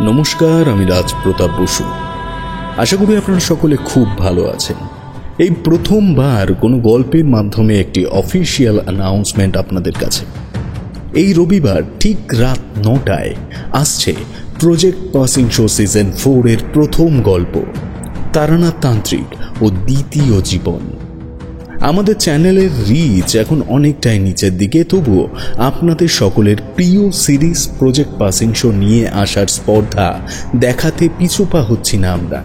নমস্কার, আমি রাজপ্রতাপ বসু। আশা করি আপনারা সকলে খুব ভালো আছেন। এই প্রথমবার কোনো গল্পের মাধ্যমে একটি অফিসিয়াল অ্যানাউন্সমেন্ট আপনাদের কাছে। এই রবিবার ঠিক রাত 9টায় আসছে প্রজেক্ট পাসিং শো সিজন 4 এর প্রথম গল্প তারানাথ তান্ত্রিক ও দ্বিতীয় জীবন। আমাদের চ্যানেলের রিচ এখন অনেকটাই নিচের দিকে, তবুও আপনাদের সকলের প্রিয় সিরিজ প্রজেক্ট পাসিং শো নিয়ে আসার স্পর্ধা দেখাতে পিছুপা হচ্ছি না আমরা।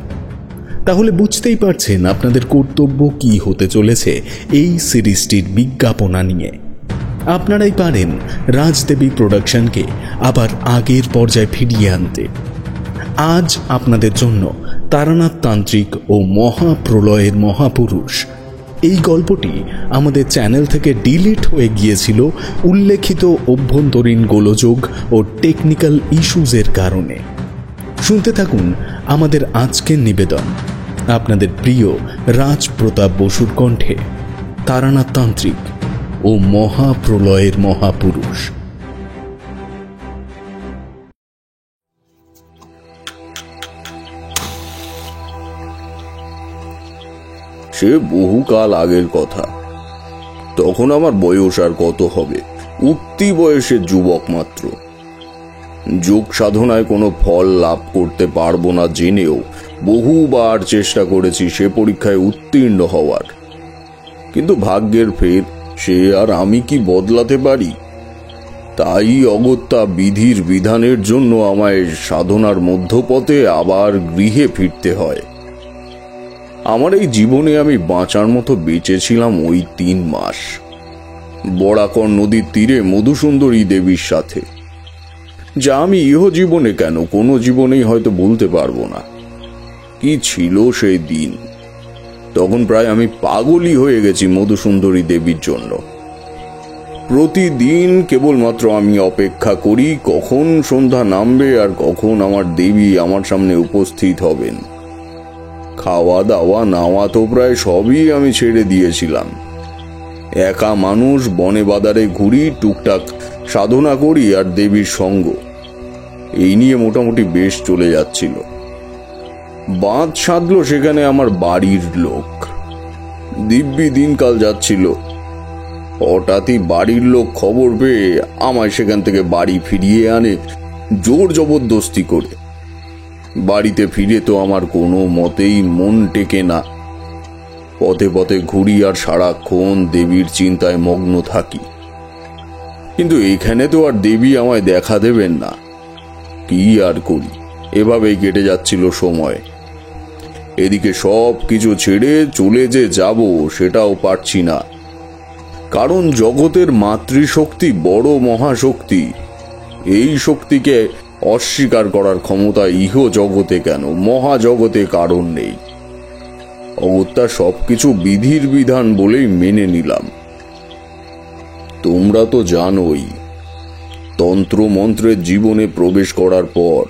তাহলে বুঝতেই পারছেন আপনাদের কর্তব্য কি হতে চলেছে এই সিরিজটির বিজ্ঞাপনা নিয়ে। আপনারাই পারেন রাজদেবী প্রোডাকশনকে আবার আগের পর্যায়ে ফিরিয়ে আনতে। আজ আপনাদের জন্য তারানাথ তান্ত্রিক ও মহাপ্রলয়ের মহাপুরুষ এই গল্পটি আমাদের চ্যানেল থেকে ডিলিট হয়ে গিয়েছিল উল্লেখিত অভ্যন্তরীণ গোলযোগ ও টেকনিক্যাল ইস্যুজের কারণে। শুনতে থাকুন আমাদের আজকের নিবেদন আপনাদের প্রিয় রাজপ্রতাপ বসুর কণ্ঠে তারানাথ তান্ত্রিক ও মহাপ্রলয়ের মহাপুরুষ। সে বহুকাল আগের কথা। তখন আমার বয়স আর কত হবে, উঠতি বয়সের যুবক মাত্র। যোগ সাধনায় কোনো ফল লাভ করতে পারবো না জেনেও বহুবার চেষ্টা করেছি সে পরীক্ষায় উত্তীর্ণ হওয়ার। কিন্তু ভাগ্যের ফের, সে আর আমি কি বদলাতে পারি? তাই অগত্যা বিধির বিধানের জন্য আমায় সাধনার মধ্যপথে আবার গৃহে ফিরতে হয়। আমার এই জীবনে আমি বাঁচার মতো বেঁচেছিলাম ওই 3 মাস বরাকর নদীর তীরে মধুসুন্দরী দেবীর সাথে, যা আমি ইহ জীবনে কেন কোনো জীবনেই হয়তো বলতে পারবো না। কি ছিল সেই দিন! তখন প্রায় আমি পাগলই হয়ে গেছি মধুসুন্দরী দেবীর জন্য। প্রতিদিন কেবলমাত্র আমি অপেক্ষা করি কখন সন্ধ্যা নামবে আর কখন আমার দেবী আমার সামনে উপস্থিত হবেন। খাওয়া দাওয়া নাওয়া তো প্রায় সবই আমি ছেড়ে দিয়েছিলাম। একা মানুষ, বনে বাদারে ঘুরি, টুকটাক সাধনা করি আর দেবীর সঙ্গ, এই নিয়ে মোটামুটি বেশ চলে যাচ্ছিল। বাঁধ সাধলো সেখানে আমার বাড়ির লোক। দিব্যি দিনকাল যাচ্ছিল। হঠাৎই বাড়ির লোক খবর পেয়ে আমায় সেখান থেকে বাড়ি ফিরিয়ে আনে জোর জবরদস্তি করে। বাড়িতে ফিরে তো আমার কোনো মতেই মন টেকে না। পথে পথে ঘুরি আর সারাক্ষণ দেবীর চিন্তায় মগ্ন থাকি। কিন্তু এখানে তো আর দেবী আমায় দেখা দেবেন না। কি আর করি, এভাবেই কেটে যাচ্ছিল সময়। এদিকে সব কিছু ছেড়ে চলে যে যাব সেটাও পারছি না, কারণ জগতের মাতৃশক্তি বড় মহাশক্তি। এই শক্তিকে অস্বীকার করার ক্ষমতা ইহ জগতে কেন, মহাজগতে কারণ নেই। অগত্যা সবকিছু বিধির বিধান বলেই মেনে নিলাম। তোমরা তো জানোই, তন্ত্র মন্ত্রের জীবনে প্রবেশ করার পর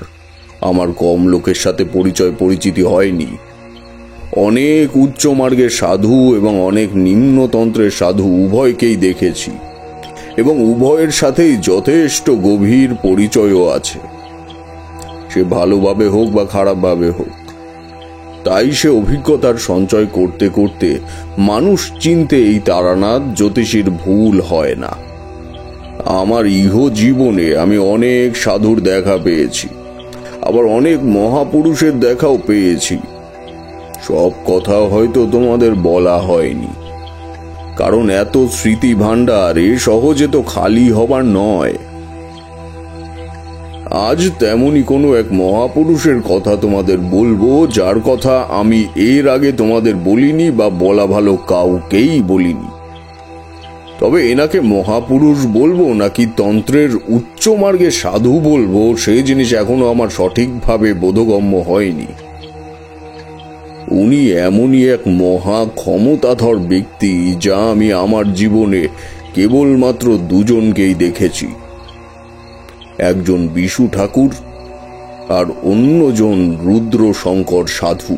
আমার কম লোকের সাথে পরিচিতি হয়নি। অনেক উচ্চ মার্গের সাধু এবং অনেক নিম্নতন্ত্রের সাধু উভয়কেই দেখেছি, এবং উভয়ের সাথেই যথেষ্ট গভীর পরিচয়ও আছে, সে ভালোভাবে হোক বা খারাপভাবে হোক। তাই সে অভিজ্ঞতার সঞ্চয় করতে করতে মানুষ চিনতে এই তারানাথ জ্যোতিষীর ভুল হয় না। আমার ইহ জীবনে আমি অনেক সাধুর দেখা পেয়েছি, আবার অনেক মহাপুরুষের দেখাও পেয়েছি। সব কথা হয়তো তোমাদের বলা হয়নি, কারণ এত স্মৃতি ভাণ্ডার সহজে তো খালি হবার নয়। আজ তেমনি কোনো এক মহাপুরুষের কথা তোমাদের বলবো, যার কথা আমি এর আগে তোমাদের বলিনি বা বলা ভালো কাউকেই বলিনি। তবে এনাকে মহাপুরুষ বলবো নাকি তন্ত্রের উচ্চ মার্গে সাধু বলবো, সেই জিনিস এখনো আমার সঠিকভাবে বোধগম্য হয়নি। উনি এমনই এক মহা ক্ষমতাধর ব্যক্তি, যা আমি আমার জীবনে কেবলমাত্র দুজনকেই দেখেছি। একজন বিশু ঠাকুর আর অন্যজন রুদ্র শঙ্কর সাধু।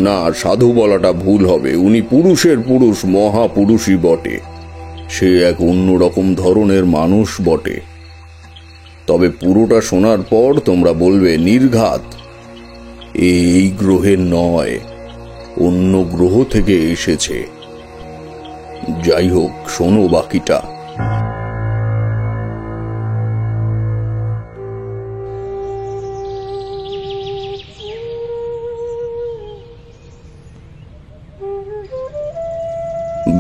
না, সাধু বলাটা ভুল হবে, উনি পুরুষের পুরুষ, মহাপুরুষই বটে। সে এক অন্যরকম ধরনের মানুষ বটে। তবে পুরোটা শোনার পর তোমরা বলবে নির্ঘাত এই গ্রহের নয়, অন্য গ্রহ থেকে এসেছে। যাই হোক, শোনো বাকিটা।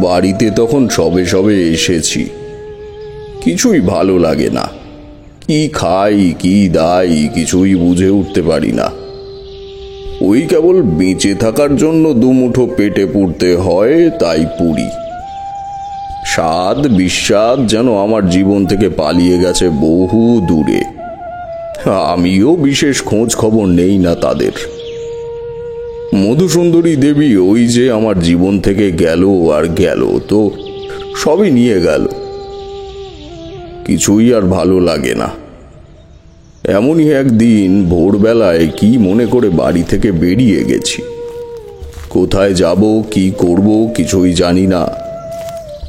বাড়িতে তখন সবে সবে এসেছি, কিছুই ভালো লাগে না। কি খাই কি দাই কিছুই বুঝে উঠতে পারি না। ওই কেবল বেঁচে থাকার জন্য দুমুঠো পেটে পুড়তে হয়, তাই পুরি। স্বাদ বিস্বাদ যেন আমার জীবন থেকে পালিয়ে গেছে বহু দূরে। আমিও বিশেষ খোঁজ খবর নেই না তাদের। মধুসুন্দরী দেবী ওই যে আমার জীবন থেকে গেল আর গেল, তো সবই নিয়ে গেল। কিছুই আর ভালো লাগে না। এমনই একদিন ভোরবেলায় কি মনে করে বাড়ি থেকে বেরিয়ে গেছি। কোথায় যাব কি করব কিছুই জানি না।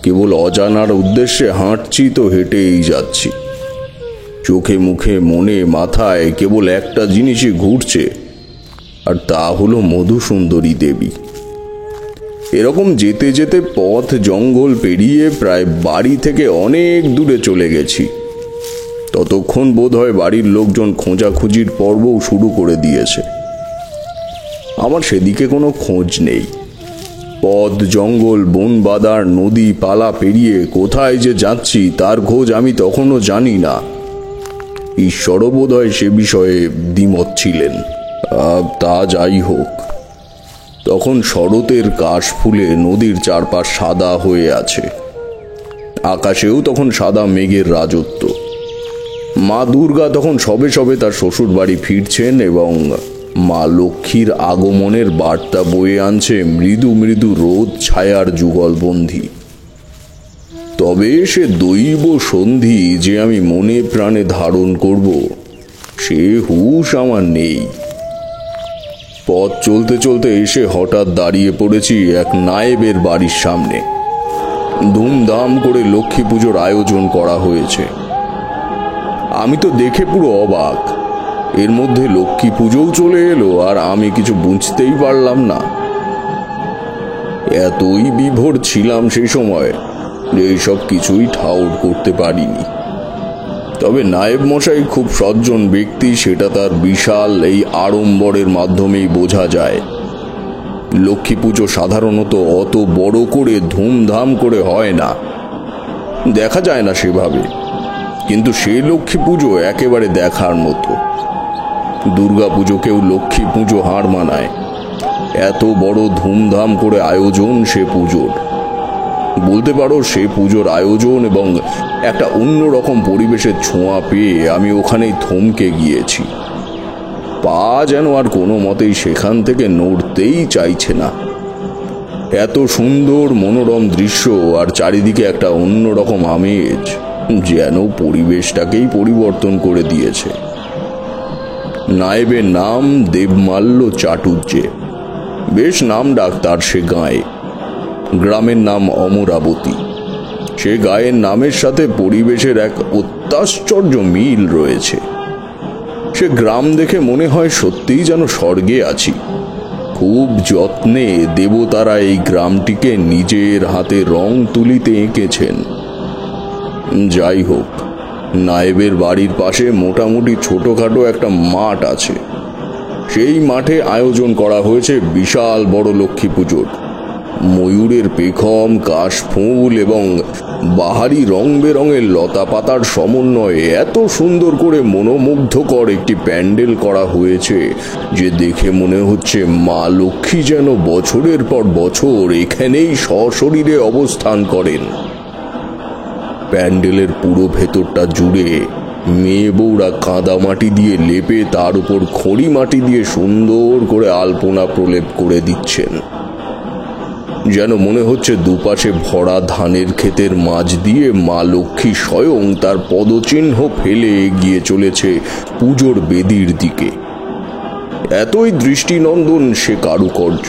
কেবল অজানার উদ্দেশ্যে হাঁটছি তো হেঁটেই যাচ্ছি। চোখে মুখে মনে মাথায় কেবল একটা জিনিসই ঘুরছে, আর তা হলো মধুসুন্দরী দেবী। এরকম যেতে যেতে পথ জঙ্গল পেরিয়ে প্রায় বাড়ি থেকে অনেক দূরে চলে গেছি। ততক্ষণ বোধহয় বাড়ির লোকজন খোঁজাখুঁজির পর্বও শুরু করে দিয়েছে। আমার সেদিকে কোনো খোঁজ নেই। পথ জঙ্গল বন বাদার নদী পালা পেরিয়ে কোথায় যে যাচ্ছি তার খোঁজ আমি তখনও জানি না। ঈশ্বরও বোধহয় সে বিষয়ে দ্বিমত ছিলেন। তা যাই হোক, তখন শরতের কাশ ফুলে নদীর চারপাশ সাদা হয়ে আছে। আকাশেও তখন সাদা মেঘের রাজত্ব। মা দুর্গা তখন সবে সবে তার শ্বশুর বাড়ি ফিরছেন এবং মা লক্ষ্মীর আগমনের বার্তা বয়ে আনছে মৃদু মৃদু রোদ ছায়ার যুগলবন্ধি। তবে সে দৈব সন্ধি যে আমি মনে প্রাণে ধারণ করব, সে হুঁশ আমার নেই। পথ চলতে চলতে এসে হঠাৎ দাঁড়িয়ে পড়েছি এক নায়েবের বাড়ির সামনে। ধুমধাম করে লক্ষ্মী পুজোর আয়োজন করা হয়েছে। আমি তো দেখে পুরো অবাক। এর মধ্যে লক্ষ্মী পুজোও চলে এলো আর আমি কিছু বুঝতেই পারলাম না। এতই বিভোর ছিলাম সেই সময় যে এইসব কিছুই ঠাউর করতে পারিনি। তবে নায়েব মশাই খুব সজ্জন ব্যক্তি, সেটা তার বিশাল এই আড়ম্বরের মাধ্যমেই বোঝা যায়। লক্ষ্মী পুজো সাধারণত অত বড় করে ধুমধাম করে হয় না, দেখা যায় না সেভাবে। কিন্তু সেই লক্ষ্মী পুজো একেবারে দেখার মতো। দুর্গা পুজোকেও লক্ষ্মী পুজো হার মানায়। এত বড় ধুমধাম করে আয়োজন সে পুজোর। বলতে পারো সে পুজোর আয়োজন এবং একটা অন্যরকম পরিবেশের ছোঁয়া পেয়ে আমি ওখানেই থমকে গিয়েছি। পা যেন আর কোনো মতেই সেখান থেকে নড়তেই চাইছে না। এত সুন্দর মনোরম দৃশ্য আর চারিদিকে একটা অন্যরকম আমেজ যেন পরিবেশটাকেই পরিবর্তন করে দিয়েছে। নায়েবের নাম দেবমাল্য চাটুর্যে। বেশ নাম ডাক তার সে গাঁয়ে। গ্রামের নাম অমরাবতী। সে গায়ের নামের সাথে পরিবেশের এক অত্যাশ্চর্য মিল রয়েছে। সে গ্রাম দেখে মনে হয় সত্যিই যেন স্বর্গে আছি। খুব যত্নে দেবতারা এই গ্রামটিকে নিজের হাতে রং তুলিতে এঁকেছেন। যাই হোক, নায়েবের বাড়ির পাশে মোটামুটি ছোটখাটো একটা মাঠ আছে। সেই মাঠে আয়োজন করা হয়েছে বিশাল বড় লক্ষ্মী পুজোর। ময়ূরের পেখম, কাশফুল এবং বাহারি রং বেরঙের লতা পাতার সমন্বয়ে এত সুন্দর করে মনোমুগ্ধকর একটি প্যান্ডেল করা হয়েছে যে দেখে মনে হচ্ছে মা লক্ষ্মী যেন বছরের পর বছর এখানেই সশরীরে অবস্থান করেন। প্যান্ডেলের পুরো ভেতরটা জুড়ে মেয়ে বউরা কাদা মাটি দিয়ে লেপে তার উপর খড়ি মাটি দিয়ে সুন্দর করে আলপনা প্রলেপ করে দিচ্ছেন। যেন মনে হচ্ছে দুপাশে ভরা ধানের ক্ষেতের মাঝ দিয়ে মা লক্ষ্মী স্বয়ং তার পদচিহ্ন ফেলে এগিয়ে চলেছে পুজোর বেদির দিকে। এতই দৃষ্টিনন্দন সে কারুকার্য।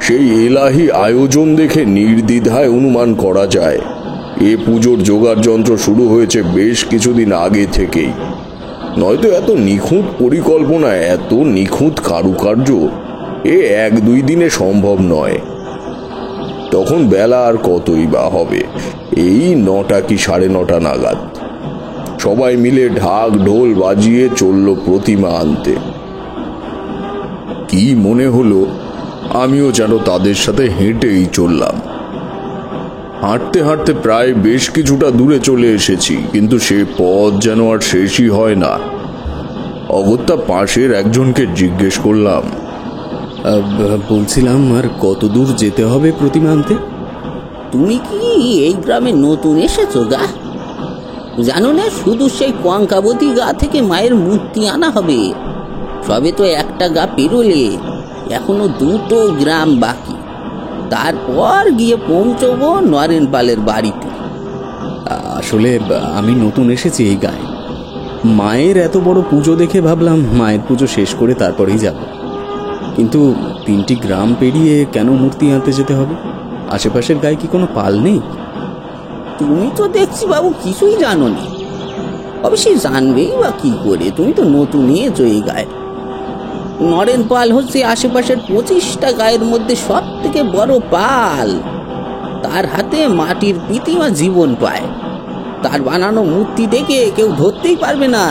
সেই এলাহি আয়োজন দেখে নির্দ্বিধায় অনুমান করা যায় এ পুজোর জোগাড় যন্ত্র শুরু হয়েছে বেশ কিছুদিন আগে থেকেই, নয়তো এত নিখুঁত পরিকল্পনা, এত নিখুঁত কারুকার্য এ 1-2 দিনে সম্ভব নয়। তখন বেলা আর কতই বা হবে, এই 9টা কি 9:30 নাগাদ সবাই মিলে ঢাক ঢোল বাজিয়ে চলল প্রতিমা আনতে। কি মনে হলো আমিও যেন তাদের সাথে হেঁটেই চললাম। হাঁটতে হাঁটতে প্রায় বেশ কিছুটা দূরে চলে এসেছি, কিন্তু সে পথ যেন আর শেষই হয় না। অগত্যা পাশের একজনকে জিজ্ঞেস করলাম, বলছিলাম আর কত দূর যেতে হবে প্রতিমা আনতে? তুমি কি এই গ্রামে নতুন এসেছো গা? জানো না, শুধু সেই কঙ্কাবতী গা থেকে মায়ের মূর্তি আনা হবে। সবে তো একটা গা পেরোলে, এখনো 2টো গ্রাম বাকি। তারপর গিয়ে পৌঁছবো নরেন পালের বাড়িতে। আসলে আমি নতুন এসেছি এই গায়ে। মায়ের এত বড় পুজো দেখে ভাবলাম মায়ের পুজো শেষ করে তারপরেই যাব। কিন্তু 3টি গ্রাম পেরিয়ে কেন মূর্তি আনতে যেতে হবে? আশেপাশের গায়ে কি কোনো পাল নেই? তুমি তো দেখছি বাবু কিছুই জানো নি। অবশ্যই জানবেই বা কি করে, তুমি তো নতুন এসেছো এই গায়ে। নরেন পাল হচ্ছে আশেপাশের 25টা গায়ের মধ্যে সব থেকে বড় পাল। তার হাতে মাটির প্রতিমা জীবন পায়। তার বানানো মূর্তি দেখে কেউ ধরতেই পারবে না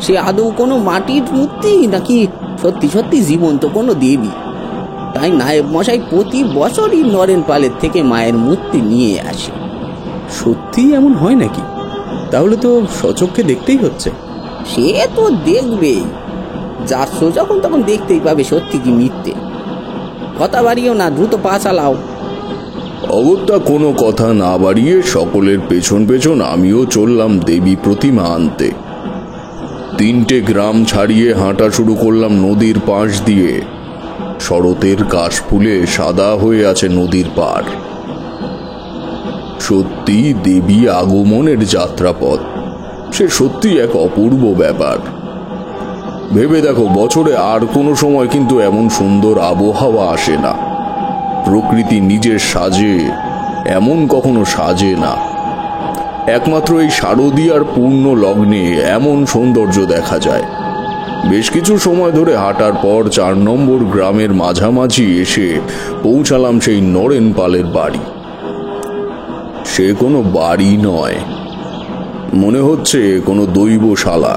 সে আদৌ কোনো মাটির মূর্তি নাকি সত্যি সত্যি জীবন্ত কোনো দেবী। তাই নায়েব মশাই প্রতি বছরই নরেন পালের থেকে মায়ের মূর্তি নিয়ে আসে। সত্যি এমন হয় নাকি? তাহলে তো সচক্ষে দেখতেই হচ্ছে। সে তো দেখবেই, যাচ্ছ যখন তখন দেখতেই পাবে সত্যি কি মিথ্যে। কথা বাড়িও না, দ্রুত পা চালাও। অগত্যা কোনো কথা না বাড়িয়ে সকলের পেছন পেছন আমিও চললাম দেবী প্রতিমা আনতে। 3টে গ্রাম ছাড়িয়ে হাঁটা শুরু করলাম নদীর পাশ দিয়ে। শরতের কাশফুলে সাদা হয়ে আছে নদীর পাড়। সত্যি দেবী আগমনের যাত্রাপথ, সে সত্যি এক অপূর্ব ব্যাপার। ভেবে দেখো, বছরে আর কোনো সময় কিন্তু এমন সুন্দর আবহাওয়া আসে না। প্রকৃতি নিজের সাজে এমন কখনো সাজে না। একমাত্র এই শারদীয়ার পূর্ণ লগ্নে এমন সৌন্দর্য দেখা যায়। বেশ কিছু সময় ধরে হাঁটার পর 4 নম্বর গ্রামের মাঝামাঝি এসে পৌঁছালাম সেই নরেন পালের বাড়ি। সে কোনো বাড়ি নয়, মনে হচ্ছে কোনো দৈবশালা।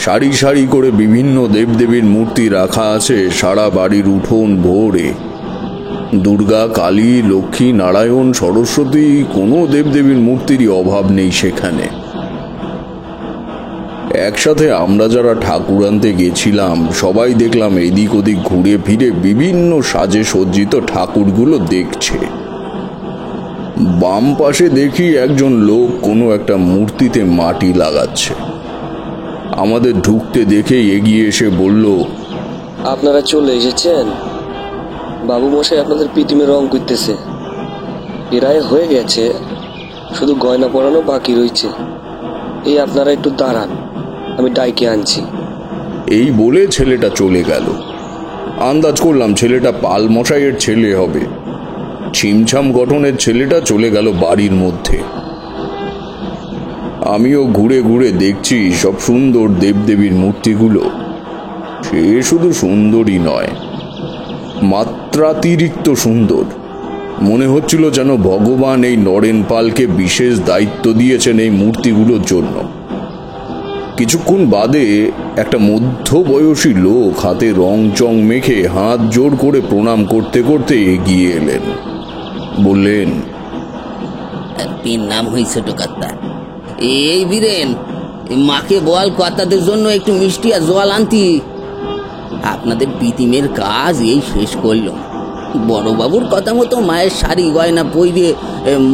সারি সারি করে বিভিন্ন দেবদেবীর মূর্তি রাখা আছে সারা বাড়ির উঠোন ভরে। দুর্গা, কালী, লক্ষ্মী, নারায়ণ, সরস্বতী, কোনো দেবদেবীর মূর্তিরই অভাব নেই সেখানে। একসাথে আমরা যারা ঠাকুর আনতে গেছিলাম সবাই দেখলাম এদিক ওদিক ঘুরে ফিরে বিভিন্ন সাজে সজ্জিত ঠাকুরগুলো দেখছে। বাম পাশে দেখি একজন লোক কোনো একটা মূর্তিতে মাটি লাগাচ্ছে। আমাদের ঢুকতে দেখে এগিয়ে এসে বলল, আপনারা চলে এসেছেন? বাবু মশাই আপনাদের প্রীতিমে রং করতেছে। এরাই হয়ে গেছে, শুধু গয়না পরানো বাকি রয়েছে। এই আপনারা একটু দাঁড়ান, আমি ডাইকে আনছি। এই বলে ছেলেটা চলে গেল। আন্দাজ করলাম ছেলেটা পাল মশাইয়ের ছেলে হবে। ছিমছাম গঠনের ছেলেটা চলে গেল বাড়ির মধ্যে। আমিও ঘুরে ঘুরে দেখছি সব সুন্দর দেবদেবীর মূর্তিগুলো। সে শুধু সুন্দরই নয়, মাত্রাতিরিক্ত সুন্দর। মনে হচ্ছিল যেন ভগবান এই নরেন পালকে বিশেষ দায়িত্ব দিয়েছেন এই মূর্তিগুলোর জন্য। কিছুক্ষণ বাদে একটা মধ্যবয়সী লোক হাতে রং চং মেখে হাত জোড় করে প্রণাম করতে করতে এগিয়ে এলেন। বললেন, তিন নাম হয়েছে টোকাত্তা। এই বীরেন, মাকে বল কর্তাদের জন্য একটু মিষ্টি আর জল আনতি। আপনাদের প্রীতিমের কাজ এই শেষ করলো। বড়বাবুর কথা মতো মায়ের শাড়ি গয়না পইরে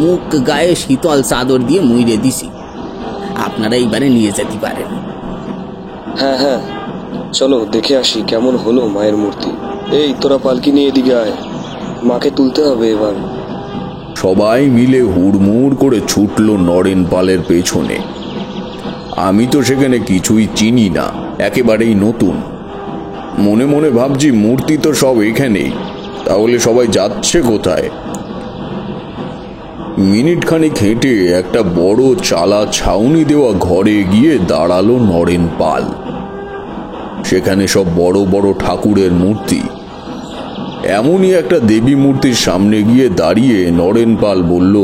মুখ গায়ে শীতল চাদর দিয়ে মুইরে দিছি। আপনারা এইবারে নিয়ে যেতে পারেন। হ্যাঁ হ্যাঁ, চলো দেখে আসি কেমন হলো মায়ের মূর্তি। এই তোরা পালকি নিয়ে এদিকে আয়, মাকে তুলতে হবে এবার। সবাই মিলে হুড়মুড় করে ছুটল নরেন পালের পেছনে। আমি তো সেখানে কিছুই চিনি না, একেবারেই নতুন। মনে মনে ভাবছি মূর্তি তো সব এখানেই, তাহলে সবাই যাচ্ছে কোথায়? মিনিট খানিক হেঁটে একটা বড় চালা ছাউনি দেওয়া ঘরে গিয়ে দাঁড়ালো নরেন পাল। সেখানে সব বড় বড় ঠাকুরের মূর্তি। এমনই একটা দেবী মূর্তির সামনে গিয়ে দাঁড়িয়ে নরেন পাল বলল,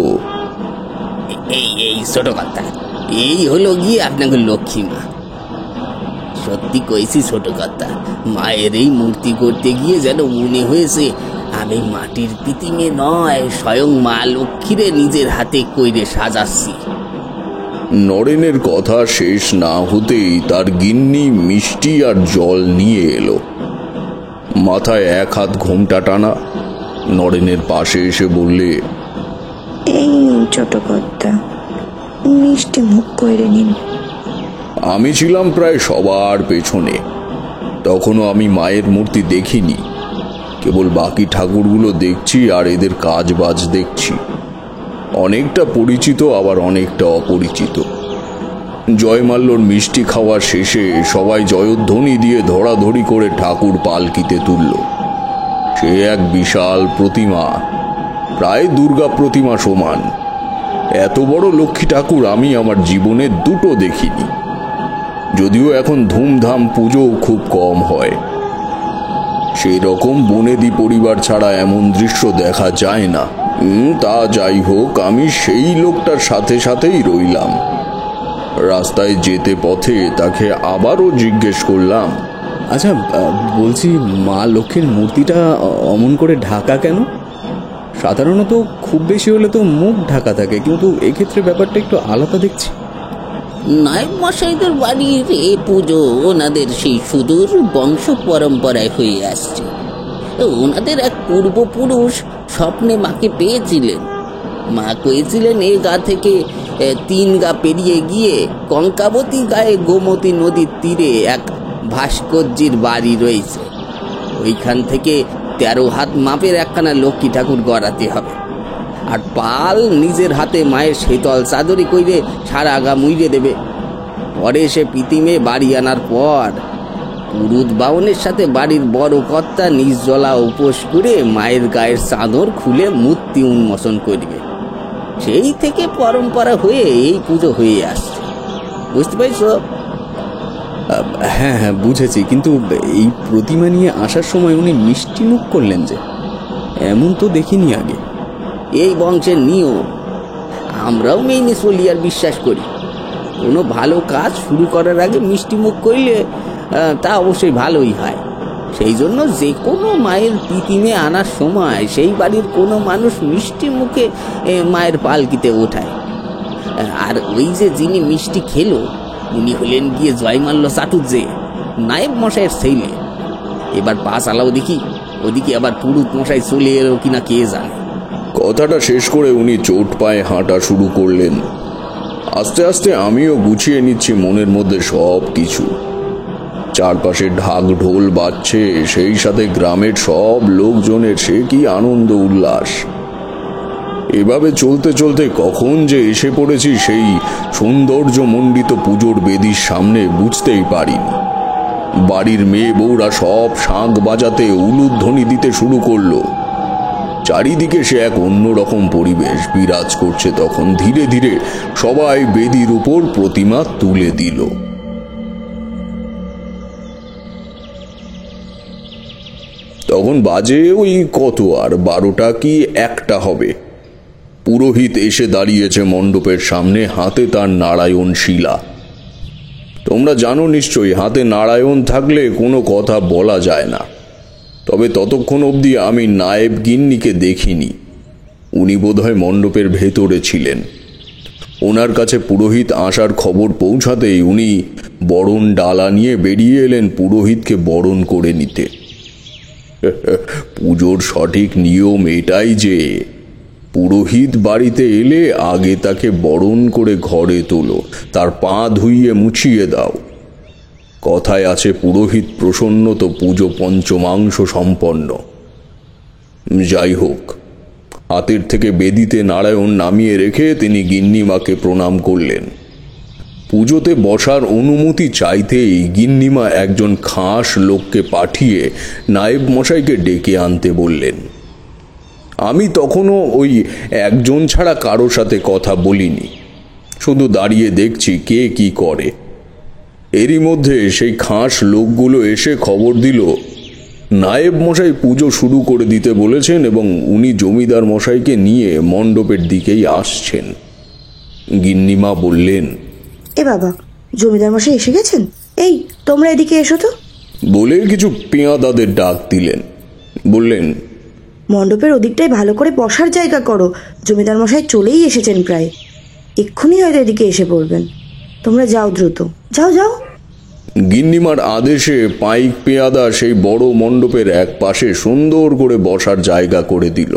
এই এই ছোট কথা, এই হলো গিয়ে আপনাকে লক্ষ্মী মা। সত্যি কইছি ছোট কথা, মায়ের এই মূর্তি করতে গিয়ে যেন মনে হয়েছে আমি মাটির পিতিমে নয়, স্বয়ং মা লক্ষ্মীরে নিজের হাতে কইরে সাজাচ্ছি। নরেনের কথা শেষ না হতেই তার গিন্নি মিষ্টি আর জল নিয়ে এলো। মাথায় এক হাত ঘোমটা টানা, নরেনের পাশে এসে বললে, এই ছোট কর্তা, মিষ্টি মুখ করে নিন। আমি ছিলাম প্রায় সবার পেছনে। তখনও আমি মায়ের মূর্তি দেখিনি, কেবল বাকি ঠাকুরগুলো দেখছি আর এদের কাজ বাজ দেখছি। অনেকটা পরিচিত আবার অনেকটা অপরিচিত। জয়মাল্যর মিষ্টি খাওয়া শেষে সবাই জয়ধ্বনি দিয়ে ধরাধরি করে ঠাকুর পালকিতে তুলল। সে এক বিশাল প্রতিমা, প্রায় দুর্গা প্রতিমা সমান। এত বড় লক্ষ্মী ঠাকুর আমি আমার জীবনে দুটো দেখিনি, যদিও এখন ধুমধাম পুজো খুব কম হয়। সেই রকম বনেদি পরিবার ছাড়া এমন দৃশ্য দেখা যায় না। তা যাই হোক, আমি সেই লোকটার সাথে সাথেই রইলাম। রাস্তায় যেতে পথে তাকে আবারও জিজ্ঞেস করলাম, আচ্ছা, বলছি মা লক্ষ্মীর মূর্তিটা অমন করে ঢাকা কেন? সাধারণত খুব বেশি হলে তো মুখ ঢাকা থাকে, কিন্তু এক্ষেত্রে ব্যাপারটা একটু আলাদা দেখছি। নায়েব মশাইদের বাড়ির এ পুজো ওনাদের সেই সুদূর বংশ পরম্পরায় হয়ে আসছে। ওনাদের এক পূর্বপুরুষ স্বপ্নে মাকে পেয়েছিলেন। মা কয়েছিলেন এ গা থেকে 3 গা পেরিয়ে গিয়ে কঙ্কাবতী গায়ে গোমতী নদীর তীরে এক ভাস্কর্যের বাড়ি রয়েছে। ওইখান থেকে 13 হাত মাপের একখানা লক্ষ্মী ঠাকুর গড়াতে হবে। আর পাল নিজের হাতে মায়ের শীতল চাদরি কইরে সারা গা মুইরে দেবে। পরে সে পিতিমে বাড়ি আনার পর পুরুত বাউনের সাথে বাড়ির বড় কর্তা নির্জলা উপোস করে মায়ের গায়ের চাদর খুলে মূর্তি উন্মোচন করবে। সেই থেকে পরম্পরা হয়ে এই পুজো হয়ে আসছে। বুঝতে পারছ? হ্যাঁ হ্যাঁ, বুঝেছি, কিন্তু এই প্রতিমা নিয়ে আসার সময় উনি মিষ্টি মুখ করলেন যে, এমন তো দেখিনি আগে। এই বংশের নিয়ম, আমরাও মেনে চলি আর বিশ্বাস করি। কোনো ভালো কাজ শুরু করার আগে মিষ্টি মুখ করলে তা অবশ্যই ভালোই হয়। সেই জন্য যে কোনো মায়ের পিতিমে আনার সময় সেই বাড়ির কোনো মানুষ মিষ্টি মুখে মায়ের পালকিতে ওঠায়। আর ওই যে যিনি মিষ্টি খেলো উনি হলেন গিয়ে জয়মাল্য চাটুর্যে, নায়েব মশাইয়ের ছেলে। এবার পা চালাও দেখি, ওদিকে আবার পুরুত মশাই চলে এলো কিনা কে জানে। কথাটা শেষ করে উনি চোট পায়ে হাঁটা শুরু করলেন। আস্তে আস্তে আমিও গুছিয়ে নিচ্ছি মনের মধ্যে সব কিছু। চারপাশে ঢাক ঢোল বাজছে, সেই সাথে গ্রামের সব লোকজনের সে কি আনন্দ উল্লাস। এভাবে চলতে চলতে কখন যে এসে পড়েছি সেই সৌন্দর্য মণ্ডিত পুজোর বেদির সামনে বুঝতেই পারিনি। বাড়ির মেয়ে বউরা সব শাঁখ বাজাতে উলুধ্বনি দিতে শুরু করলো। চারিদিকে সে এক অন্যরকম পরিবেশ বিরাজ করছে। তখন ধীরে ধীরে সবাই বেদির উপর প্রতিমা তুলে দিল। তখন বাজে ওই কত আর 12টা কি 1টা হবে। পুরোহিত এসে দাঁড়িয়েছে মণ্ডপের সামনে, হাতে তার নারায়ণ শিলা। তোমরা জানো নিশ্চয়ই, হাতে নারায়ণ থাকলে কোনো কথা বলা যায় না। তবে ততক্ষণ অবধি আমি নায়েব গিন্নিকে দেখিনি। উনি বোধহয় মণ্ডপের ভেতরে ছিলেন। ওনার কাছে পুরোহিত আসার খবর পৌঁছাতেই উনি বরণ ডালা নিয়ে বেরিয়ে এলেন পুরোহিতকে বরণ করে নিতে। পুজোর সঠিক নিয়ম এটাই যে পুরোহিত বাড়িতে এলে আগে তাকে বরণ করে ঘরে তোলো, তার পা ধুইয়ে মুছিয়ে দাও। কথায় আছে পুরোহিত প্রসন্ন তো পুজো পঞ্চমাংশ সম্পন্ন। যাই হোক, হাতের থেকে বেদিতে নারায়ণ নামিয়ে রেখে তিনি গিন্নিমাকে প্রণাম করলেন। পুজোতে বসার অনুমতি চাইতেই গিন্নিমা একজন খাস লোককে পাঠিয়ে নায়েব মশাইকে ডেকে আনতে বললেন। আমি তখনও ওই একজন ছাড়া কারো সাথে কথা বলিনি, শুধু দাঁড়িয়ে দেখছি কে কি করে। এরই মধ্যে সেই খাস লোকগুলো এসে খবর দিল নায়েব মশাই পুজো শুরু করে দিতে বলেছেন এবং উনি জমিদার মশাইকে নিয়ে মণ্ডপের দিকেই আসছেন। গিন্নিমা বললেন, এ বাবা, জমিদার মশাই এসে গেছেন? এই তোমরা এদিকে এসো তো। বলে কিছু পেয়াদাদের ডাক দিলেন। বললেন, মণ্ডপের ওদিকটায় ভালো করে বসার জায়গা করো, জমিদার মশাই চলেই এসেছেন প্রায়, এক্ষুনি হয়তো এদিকে এসে পড়বেন। তোমরা যাও, দ্রুত যাও যাও। গিন্নিমার আদেশে পাইক পেয়াদা সেই বড় মণ্ডপের এক পাশে সুন্দর করে বসার জায়গা করে দিল।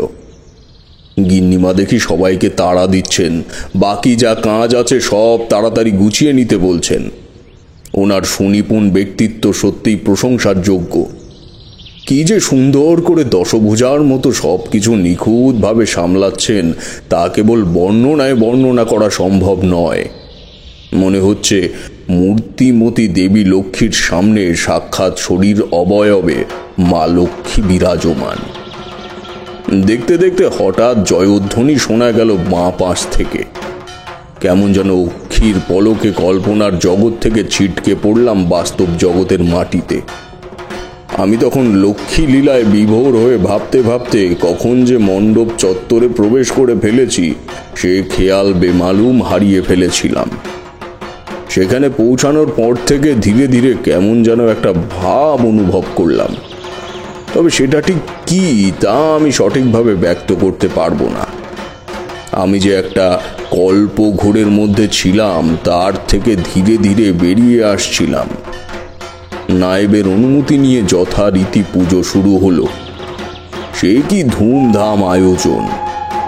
গিন্নিমা দেখি সবাইকে তাড়া দিচ্ছেন, বাকি যা কাজ আছে সব তাড়াতাড়ি গুছিয়ে নিতে বলছেন। ওনার সুনিপুণ ব্যক্তিত্ব সত্যিই প্রশংসার যোগ্য। কি যে সুন্দর করে দশভুজার মতো সব কিছু নিখুঁতভাবে সামলাচ্ছেন তা কেবল বর্ণনায় বর্ণনা করা সম্ভব নয়। মনে হচ্ছে মূর্তিমতী দেবী লক্ষ্মীর সামনে সাক্ষাৎ শরীর অবয়বে মা লক্ষ্মী বিরাজমান। দেখতে দেখতে হঠাৎ জয়ধ্বনি শোনা গেল বাঁ পাশ থেকে। কেমন যেন অক্ষীর পলকে কল্পনার জগৎ থেকে ছিটকে পড়লাম বাস্তব জগতের মাটিতে। আমি তখন লক্ষ্মী লীলায় বিভোর হয়ে ভাবতে ভাবতে কখন যে মণ্ডপ চত্বরে প্রবেশ করে ফেলেছি সে খেয়াল বেমালুম হারিয়ে ফেলেছিলাম। সেখানে পৌঁছানোর পর থেকে ধীরে ধীরে কেমন যেন একটা ভাব অনুভব করলাম, তবে সেটা ঠিক কি তা আমি সঠিকভাবে ব্যক্ত করতে পারবো না। আমি যে একটা কল্প ঘোরের মধ্যে ছিলাম তার থেকে ধীরে ধীরে বেরিয়ে আসছিলাম। নায়েবের অনুমতি নিয়ে যথারীতি পুজো শুরু হলো। সে কি ধুমধাম আয়োজন!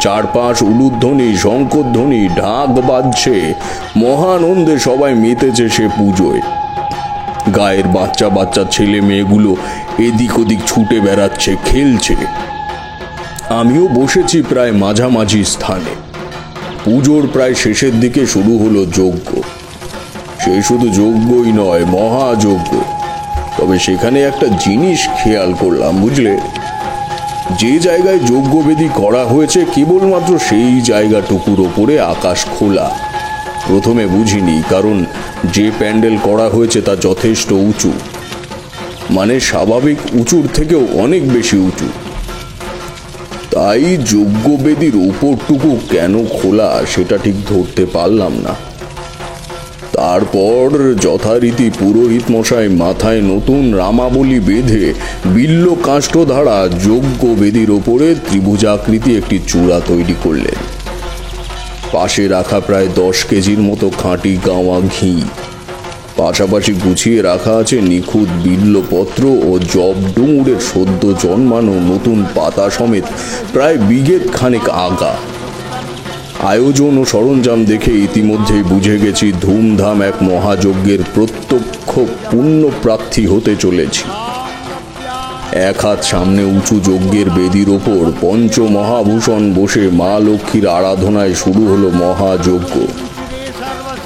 চারপাশ উলুধ্বনি, শঙ্খধ্বনি, ঢাক বাজছে, মহানন্দে সবাই মেতেছে সে পুজোয়। গায়ের বাচ্চা বাচ্চা ছেলে মেয়েগুলো এদিক ওদিক ছুটে বেড়াচ্ছে, খেলছে। আমিও বসেছি প্রায় মাঝামাঝি স্থানে। পুজোর প্রায় শেষের দিকে শুরু হলো যজ্ঞ। সে শুধু যজ্ঞই নয়, মহাযজ্ঞ। তবে সেখানে একটা জিনিস খেয়াল করলাম, বুঝলে, যে জায়গায় যজ্ঞবেদী করা হয়েছে কেবলমাত্র সেই জায়গাটুকুর ওপরে আকাশ খোলা। প্রথমে বুঝিনি, কারণ যে প্যান্ডেল করা হয়েছে তা যথেষ্ট উঁচু, মানে স্বাভাবিক উঁচুর থেকেও অনেক বেশি উঁচু। তাই যজ্ঞবেদীর উপরটুকু কেন খোলা সেটা ঠিক ধরতে পারলাম না। তারপর যথারীতি পুরোহিত মশাই মাথায় নতুন রামাবলী বেঁধে বিল্ল কাষ্ঠধারা যজ্ঞবেদীর ওপরে ত্রিভুজাকৃতি একটি চূড়া তৈরি করলেন। পাশে রাখা প্রায় 10 কেজির মতো খাঁটি গাওয়া ঘি। পাশাপাশি গুছিয়ে রাখা আছে নিখুঁত বিল্লপত্র ও জব ডুমুরের সদ্য জন্মানো নতুন পাতা সমেত প্রায় বিঘেত খানেক আগা। আয়োজন ও সরঞ্জাম দেখে ইতিমধ্যেই বুঝে গেছি ধুমধাম এক মহাযজ্ঞের প্রত্যক্ষ পুণ্যপ্রার্থী হতে চলেছি। এক হাত সামনে উঁচু যজ্ঞের বেদির ওপর পঞ্চমহাভূষণ বসে মা লক্ষ্মীর আরাধনায় শুরু হলো মহাযজ্ঞ।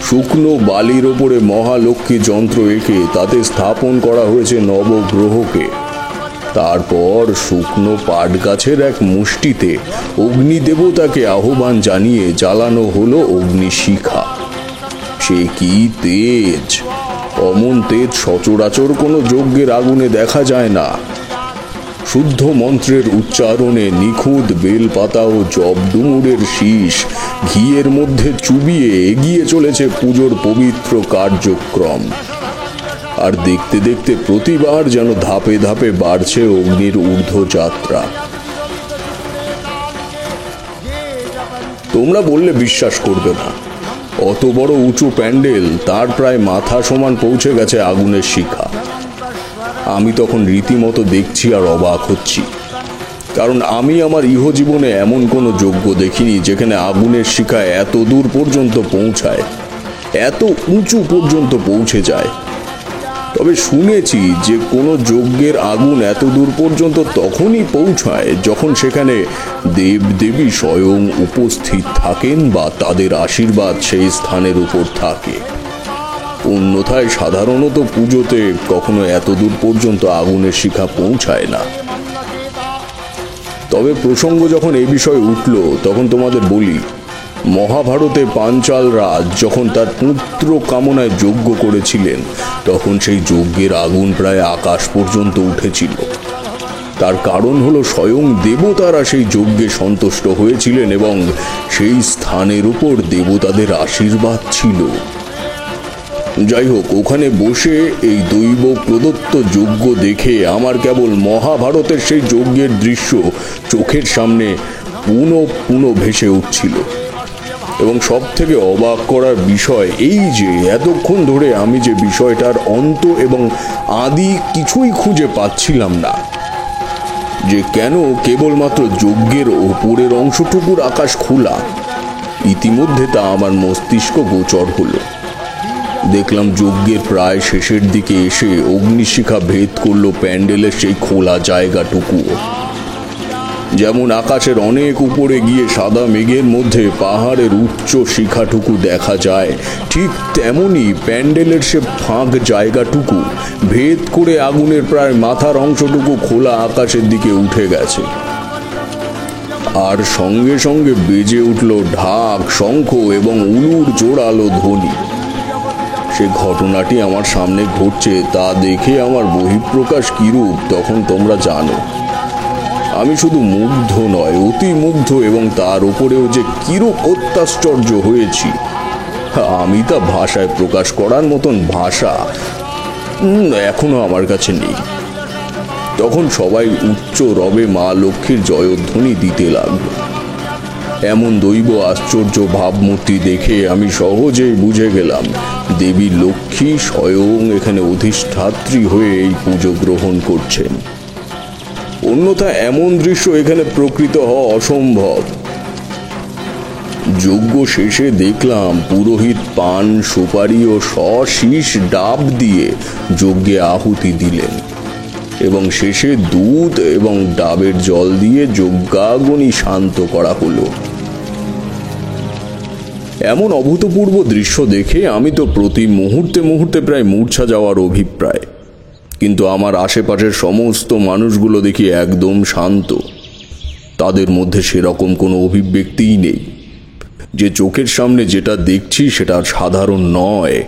শুকনো বালির ওপরে মহালক্ষ্মী যন্ত্র এঁকে তাতে স্থাপন করা হয়েছে নবগ্রহকে। তারপর শুকনো পাট গাছের এক মুষ্টিতে অগ্নিদেবতাকে আহ্বান জানিয়ে জ্বালানো হলো অগ্নিশিখা। সে কি তেজ! অমন তেজ সচরাচর কোনো যজ্ঞের আগুনে দেখা যায় না। শুদ্ধ মন্ত্রের উচ্চারণে নিখুঁত বেলপাতা ও জবডুমুরের শীষ ঘিয়ের মধ্যে চুবিয়ে এগিয়ে চলেছে পুজোর পবিত্র কার্যক্রম। আর দেখতে দেখতে প্রতিবার যেন ধাপে ধাপে বাড়ছে অগ্নির ঊর্ধ্বযাত্রা। তোমরা বললে বিশ্বাস করবে না, অত বড় উঁচু প্যান্ডেল, তার প্রায় মাথা সমান পৌঁছে গেছে আগুনের শিখা। আমি তখন রীতিমতো দেখছি আর অবাক হচ্ছি, কারণ আমি আমার ইহজীবনে এমন কোনো যজ্ঞ দেখিনি যেখানে আগুনের শিখা এত দূর পর্যন্ত পৌঁছায়, এত উঁচু পর্যন্ত পৌঁছে যায়। তবে শুনেছি যে কোনো যজ্ঞের আগুন এত দূর পর্যন্ত তখনই পৌঁছায় যখন সেখানে দেবদেবী স্বয়ং উপস্থিত থাকেন বা তাদের আশীর্বাদ সেই স্থানের উপর থাকে। অন্যথায় সাধারণত পুজোতে কখনো এত দূর পর্যন্ত আগুনের শিখা পৌঁছায় না। তবে প্রসঙ্গ যখন এই বিষয়ে উঠল তখন তোমাদের বলি, মহাভারতে পাঞ্চাল রাজ যখন তার পুত্র কামনায় যজ্ঞ করেছিলেন তখন সেই যজ্ঞের আগুন প্রায় আকাশ পর্যন্ত উঠেছিল। তার কারণ হলো স্বয়ং দেবতারা সেই যজ্ঞে সন্তুষ্ট হয়েছিলেন এবং সেই স্থানের উপর দেবতাদের আশীর্বাদ ছিল। যাই হোক, ওখানে বসে এই দৈব প্রদত্ত যজ্ঞ দেখে আমার কেবল মহাভারতের সেই যজ্ঞের দৃশ্য চোখের সামনে পুনঃ পুনঃ ভেসে উঠছিল। এবং সব থেকে অবাক করার বিষয় এই যে এতক্ষণ ধরে আমি যে বিষয়টার অন্ত এবং আদি কিছুই খুঁজে পাচ্ছিলাম না, যে কেন কেবলমাত্র যজ্ঞের ওপরের অংশটুকুর আকাশ খোলা, ইতিমধ্যে তা আমার মস্তিষ্ক গোচর হলো। দেখলাম যজ্ঞের প্রায় শেষের দিকে এসে অগ্নিশিখা ভেদ করলো প্যান্ডেলের সেই খোলা জায়গাটুকুও। যেমন আকাশের অনেক উপরে গিয়ে সাদা মেঘের মধ্যে পাহাড়ের উচ্চ শিখাটুকু দেখা যায়, ঠিক তেমনি প্যান্ডেলের সে ফাঁক জায়গাটুকু ভেদ করে আগুনের প্রায় মাথার অংশটুকু খোলা আকাশের দিকে উঠে গেছে। আর সঙ্গে সঙ্গে বেজে উঠল ঢাক, শঙ্খ এবং উলুর জোরালো ধ্বনি। সে ঘটনাটি আমার সামনে ঘটছে তা দেখে আমার বহিঃপ্রকাশ কিরূপ তখন তোমরা জানো। আমি শুধু মুগ্ধ নয়, অতি মুগ্ধ, এবং তার উপরেও যে কিরূপ অত্যাশ্চর্য হয়েছি আমি তা ভাষায় প্রকাশ করার মতন ভাষা এখনো আমার কাছে নেই। তখন সবাই উচ্চ রবে মা লক্ষ্মীর জয়ধ্বনি দিতে লাগল। এমন দৈব আশ্চর্য ভাবমূর্তি দেখে আমি সহজেই বুঝে গেলাম দেবী লক্ষ্মী স্বয়ং এখানে অধিষ্ঠাত্রী হয়ে এই পুজো গ্রহণ করছেন। অন্যথা এমন দৃশ্য এখানে প্রকৃত হওয়া অসম্ভব। যজ্ঞ শেষে দেখলাম পুরোহিত পান, সুপারি ও শীষ ডাব দিয়ে যজ্ঞে আহুতি দিলেন এবং শেষে দুধ এবং ডাবের জল দিয়ে যজ্ঞাগ্নি শান্ত করা হলো। এমন অভূতপূর্ব দৃশ্য দেখে আমি তো প্রতি মুহূর্তে মুহূর্তে প্রায় মূর্ছা যাওয়ার অভিপ্রায়, কিন্তু আমার আশেপাশের সমস্ত মানুষগুলো দেখি একদম শান্ত। তাদের মধ্যে সেরকম কোনো অভিব্যক্তিই নেই। যে চোখের সামনে যেটা দেখছি সেটা সাধারণ নয়।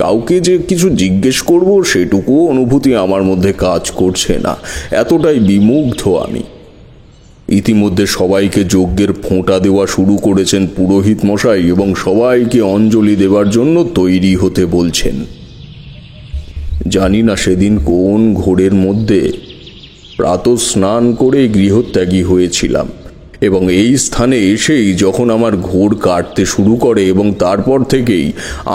কাউকে যে কিছু জিজ্ঞেস করব সেটুকুও অনুভূতি আমার মধ্যে কাজ করছে না, এতটাই বিমুগ্ধ আমি। ইতিমধ্যে সবাইকে যজ্ঞের ফোঁটা দেওয়া শুরু করেছেন পুরোহিত মশাই এবং সবাইকে অঞ্জলি দেবার জন্য তৈরি হতে বলছেন। জানি না সেদিন কোন ঘোরের মধ্যে প্রাতঃ স্নান করে গৃহত্যাগী হয়েছিলাম এবং এই স্থানে এসেই যখন আমার ঘোর কাটতে শুরু করে এবং তারপর থেকেই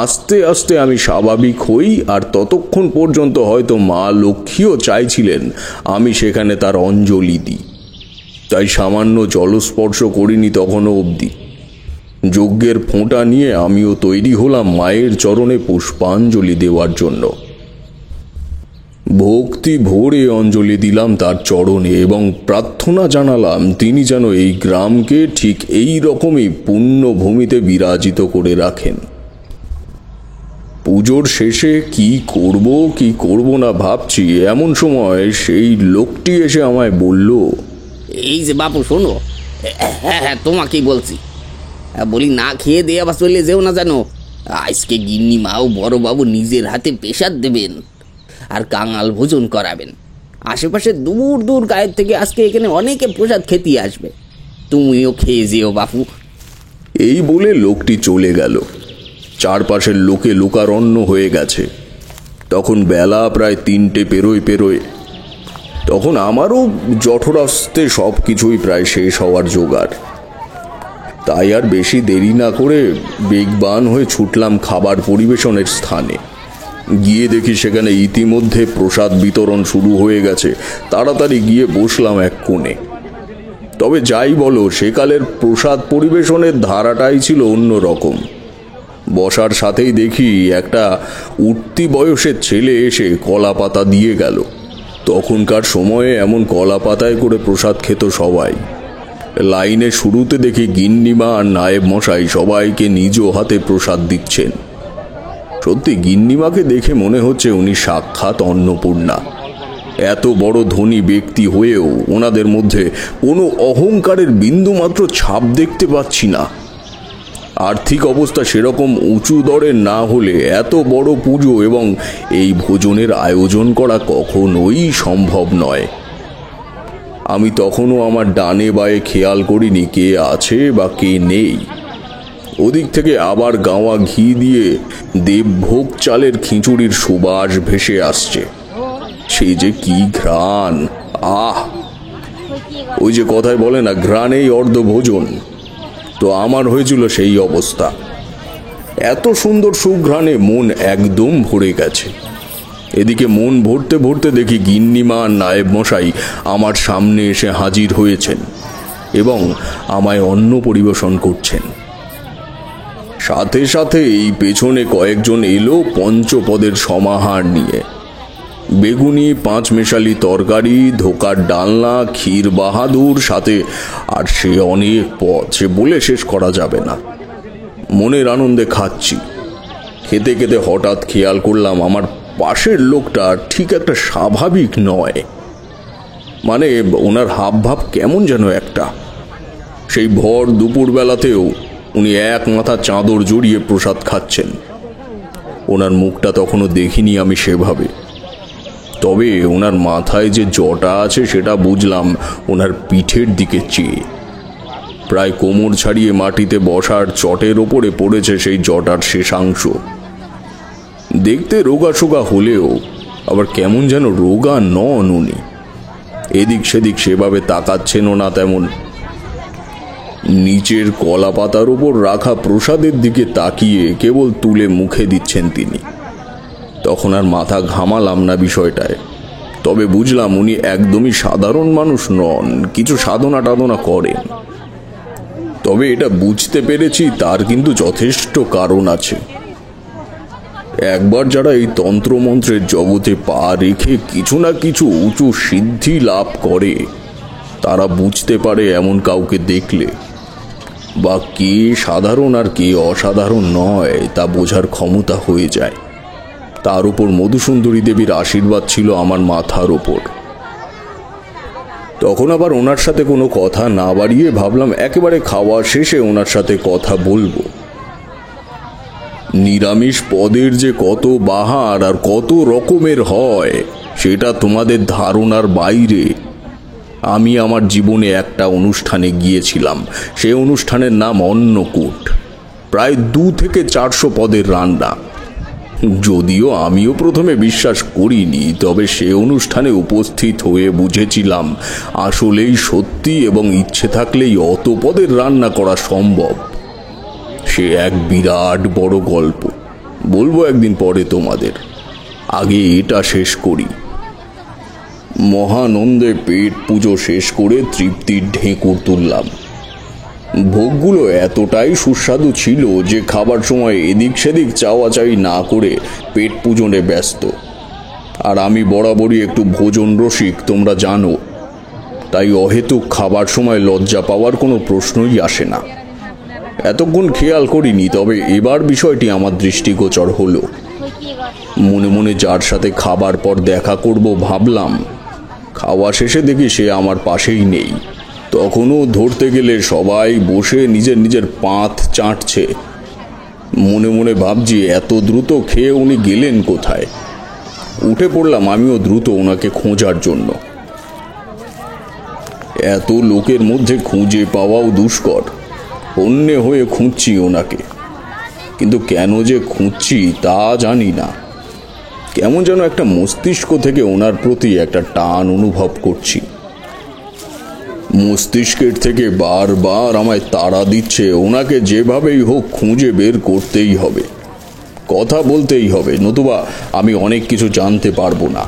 আস্তে আস্তে আমি স্বাভাবিক হই। আর ততক্ষণ পর্যন্ত হয়তো মা লক্ষ্মীও চাইছিলেন আমি সেখানে তার অঞ্জলি দিই, তাই সামান্য জলস্পর্শ করিনি তখনও অবধি। যজ্ঞের ফোঁটা নিয়ে আমিও তৈরি হলাম মায়ের চরণে পুষ্পাঞ্জলি দেওয়ার জন্য। ভক্তি ভরে অঞ্জলি দিলাম তার চরণে এবং প্রার্থনা জানালাম তিনি যেন এই গ্রামকে ঠিক এই রকমই পুণ্যভূমিতে বিরাজিত করে রাখেন। পুজোর শেষে কি করব না ভাবছি, এমন সময় সেই লোকটি এসে আমায় বলল, এই যে বাপু শোনো, হ্যাঁ হ্যাঁ তোমাকেই বলছি, বলি না খেয়ে দিয়ে আবার চলে যেও না জানো। আজকে গিন্নি মাও বড় বাবু নিজের হাতে পেশাদ দেবেন আর কাঙাল ভোজন করাবেন। আশেপাশে দূর দূর গায়ের থেকে আজকে এখানে অনেকে প্রসাদ খেতে আসবে, তুমিও খেয়ে যেও বাপু। এই বলে লোকটি চলে গেল। চারপাশের লোকে লোকারণ্য হয়ে গেছে। তখন বেলা প্রায় 3টে পেরোয়। তখন আমারও জঠরাস্তে সব কিছুই প্রায় শেষ হওয়ার জোগাড়। তাই আর বেশি দেরি না করে বেগবান হয়ে ছুটলাম খাবার পরিবেশনের স্থানে। গিয়ে দেখি সেখানে ইতিমধ্যে প্রসাদ বিতরণ শুরু হয়ে গেছে। তাড়াতাড়ি গিয়ে বসলাম এক কোণে। তবে যাই বলো, সেকালের প্রসাদ পরিবেশনের ধারাটাই ছিল অন্য রকম। বসার সাথেই দেখি একটা উঠতি বয়সের ছেলে এসে কলা পাতা দিয়ে গেল। তখনকার সময়ে এমন কলা পাতায় করে প্রসাদ খেত সবাই। লাইনে শুরুতে দেখি গিন্নিমা আর নায়েব মশাই সবাইকে নিজ হাতে প্রসাদ দিচ্ছেন। সত্যি গিন্নিমাকে দেখে মনে হচ্ছে উনি সাক্ষাৎ অন্নপূর্ণা। এত বড় ধনী ব্যক্তি হয়েও ওনাদের মধ্যে কোনো অহংকারের বিন্দুমাত্র ছাপ দেখতে পাচ্ছি না। আর্থিক অবস্থা সেরকম উঁচু দরের না হলে এত বড় পুজো এবং এই ভোজনের আয়োজন করা কখনোই সম্ভব নয়। আমি তখনও আমার ডানে বায়ে খেয়াল করিনি কে আছে বা কে নেই। ওদিক থেকে আবার গাওয়া ঘি দিয়ে দেবভোগ চালের খিচুড়ির সুবাস ভেসে আসছে। সেই যে কি ঘ্রাণ! আহ, ওই যে কথায় বলে না, ঘ্রাণেই অর্ধ ভোজন। তো আমার হয়েছিল সেই অবস্থা। এত সুন্দর সুঘ্রাণে মন একদম ভরে গেছে। এদিকে মন ভরতে ভরতে দেখি গিন্নিমা আর নায়েব মশাই আমার সামনে এসে হাজির হয়েছেন এবং আমায় অন্ন পরিবেশন করছেন। সাথে সাথে এই পেছনে কয়েকজন এলো পঞ্চপদের সমাহার নিয়ে। বেগুনি, পাঁচমেশালি তরকারি, ধোকার ডালনা, ক্ষীর বাহাদুর, সাথে আর সে অনেক পদ, সে বলে শেষ করা যাবে না। মনের আনন্দে খাচ্ছি। খেতে খেতে হঠাৎ খেয়াল করলাম আমার পাশের লোকটা ঠিক একটা স্বাভাবিক নয়। মানে ওনার হাবভাব কেমন যেন একটা। সেই ভর দুপুরবেলাতেও উনি এক মাথা চাদর জড়িয়ে প্রসাদ খাচ্ছেন। ওনার মুখটা তখনও দেখিনি আমি সেভাবে, তবে ওনার মাথায় যে জটা আছে সেটা বুঝলাম ওনার পিঠের দিকে চেয়ে। প্রায় কোমর ছাড়িয়ে মাটিতে বসার চটের ওপরে পড়েছে সেই জটার শেষাংশ। দেখতে রোগাসোগা হলেও আবার কেমন যেন রোগা নন উনি। এদিক সেদিক সেভাবে তাকাচ্ছেনও না তেমন। নিচের কলা পাতার উপর রাখা প্রসাদের দিকে তাকিয়ে কেবল তুলে মুখে দিচ্ছেন তিনি। তখন আর মাথা ঘামালাম না বিষয়টায়, তবে বুঝলাম উনি একদমই সাধারণ মানুষ নন, কিছু সাধনা টাধনা করেন। তবে এটা বুঝতে পেরেছি তার কিন্তু যথেষ্ট কারণ আছে। একবার যারা এই তন্ত্রমন্ত্রের জগতে পা রেখে কিছু না কিছু উঁচু সিদ্ধি লাভ করে, তারা বুঝতে পারে এমন কাউকে দেখলে, বা কে সাধারণ আর কে অসাধারণ নয় তা বোঝার ক্ষমতা হয়ে যায়। তার উপর মধুসুন্দরী দেবীর আশীর্বাদ ছিল আমার মাথার ওপর। তখন আবার ওনার সাথে কোনো কথা না বাড়িয়ে ভাবলাম একেবারে খাওয়া শেষে ওনার সাথে কথা বলবো। নিরামিষ পদের যে কত বাহার আর কত রকমের হয় সেটা তোমাদের ধারণার বাইরে। আমি আমার জীবনে একটা অনুষ্ঠানে গিয়েছিলাম। সে অনুষ্ঠানের নাম অন্নকূট। প্রায় 200 থেকে 400 পদের রান্না। যদিও আমিও প্রথমে বিশ্বাস করিনি, তবে সে অনুষ্ঠানে উপস্থিত হয়ে বুঝেছিলাম আসলেই সত্যি এবং ইচ্ছে থাকলেই অত পদের রান্না করা সম্ভব। সে এক বিরাট বড় গল্প, বলবো একদিন পরে তোমাদের। আগে এটা শেষ করি। মহানন্দে পেট পুজো শেষ করে তৃপ্তির ঢেঁকুর তুললাম। ভোগগুলো এতটাই সুস্বাদু ছিল যে খাবার সময় এদিক সেদিক চাওয়াচাই না করে পেট পূজনে ব্যস্ত। আর আমি বরাবরই একটু ভোজন রসিক, তোমরা জানো, তাই অহেতুক খাবার সময় লজ্জা পাওয়ার কোনো প্রশ্নই আসে না। এতক্ষণ খেয়াল করিনি, তবে এবার বিষয়টি আমার দৃষ্টিগোচর হলো। মনে মনে যার সাথে খাবার পর দেখা করব ভাবলাম, খাওয়া শেষে দেখি সে আমার পাশেই নেই। তখনও ধরতে গেলে সবাই বসে নিজের নিজের পাত চাটছে। মনে মনে ভাবছি এত দ্রুত খেয়ে উনি গেলেন কোথায়। উঠে পড়লাম আমিও দ্রুত ওনাকে খোঁজার জন্য। এত লোকের মধ্যে খুঁজে পাওয়াও দুষ্কর। অন্যে হয়ে খুঁজছি ওনাকে, কিন্তু কেন যে খুঁজছি তা জানি না। কেমন যেন একটা মস্তিষ্ক থেকে ওনার প্রতি একটা টান অনুভব করছি। মস্তিষ্কের থেকে বারবার আমায় তাড়া দিচ্ছে ওনাকে যেভাবেই হোক খুঁজে বের করতেই হবে, কথা বলতেই হবে, নতুবা আমি অনেক কিছু জানতে পারবো না।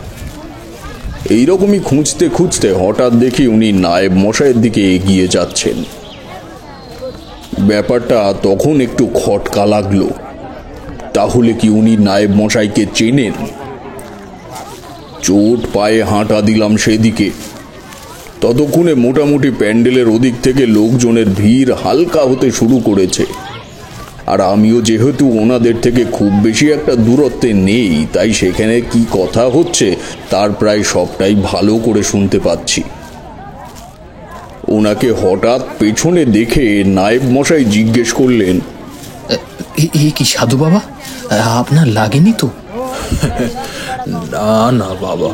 এইরকমই খুঁজতে খুঁজতে হঠাৎ দেখি উনি নায়েব মশাইয়ের দিকে এগিয়ে যাচ্ছেন। ব্যাপারটা তখন একটু খটকা লাগলো। তাহলে কি উনি নায়েব মশাইকে চেনেন? চোট পায়ে হাঁটা দিলাম সেদিকে। ততক্ষণে মোটামুটি প্যান্ডেলের ওদিক থেকে লোকজনের ভিড় হালকা হতে শুরু করেছে। আর আমিও যেহেতু ওনাদের থেকে খুব বেশি একটা দূরত্বে নেই, তাই সেখানে কি কথা হচ্ছে তার প্রায় সবটাই ভালো করে শুনতে পাচ্ছি। ওনাকে হঠাৎ পেছনে দেখে নায়েব মশাই জিজ্ঞেস করলেন, এ কি সাধু বাবা, আপনার লাগেনি তো? না না বাবা,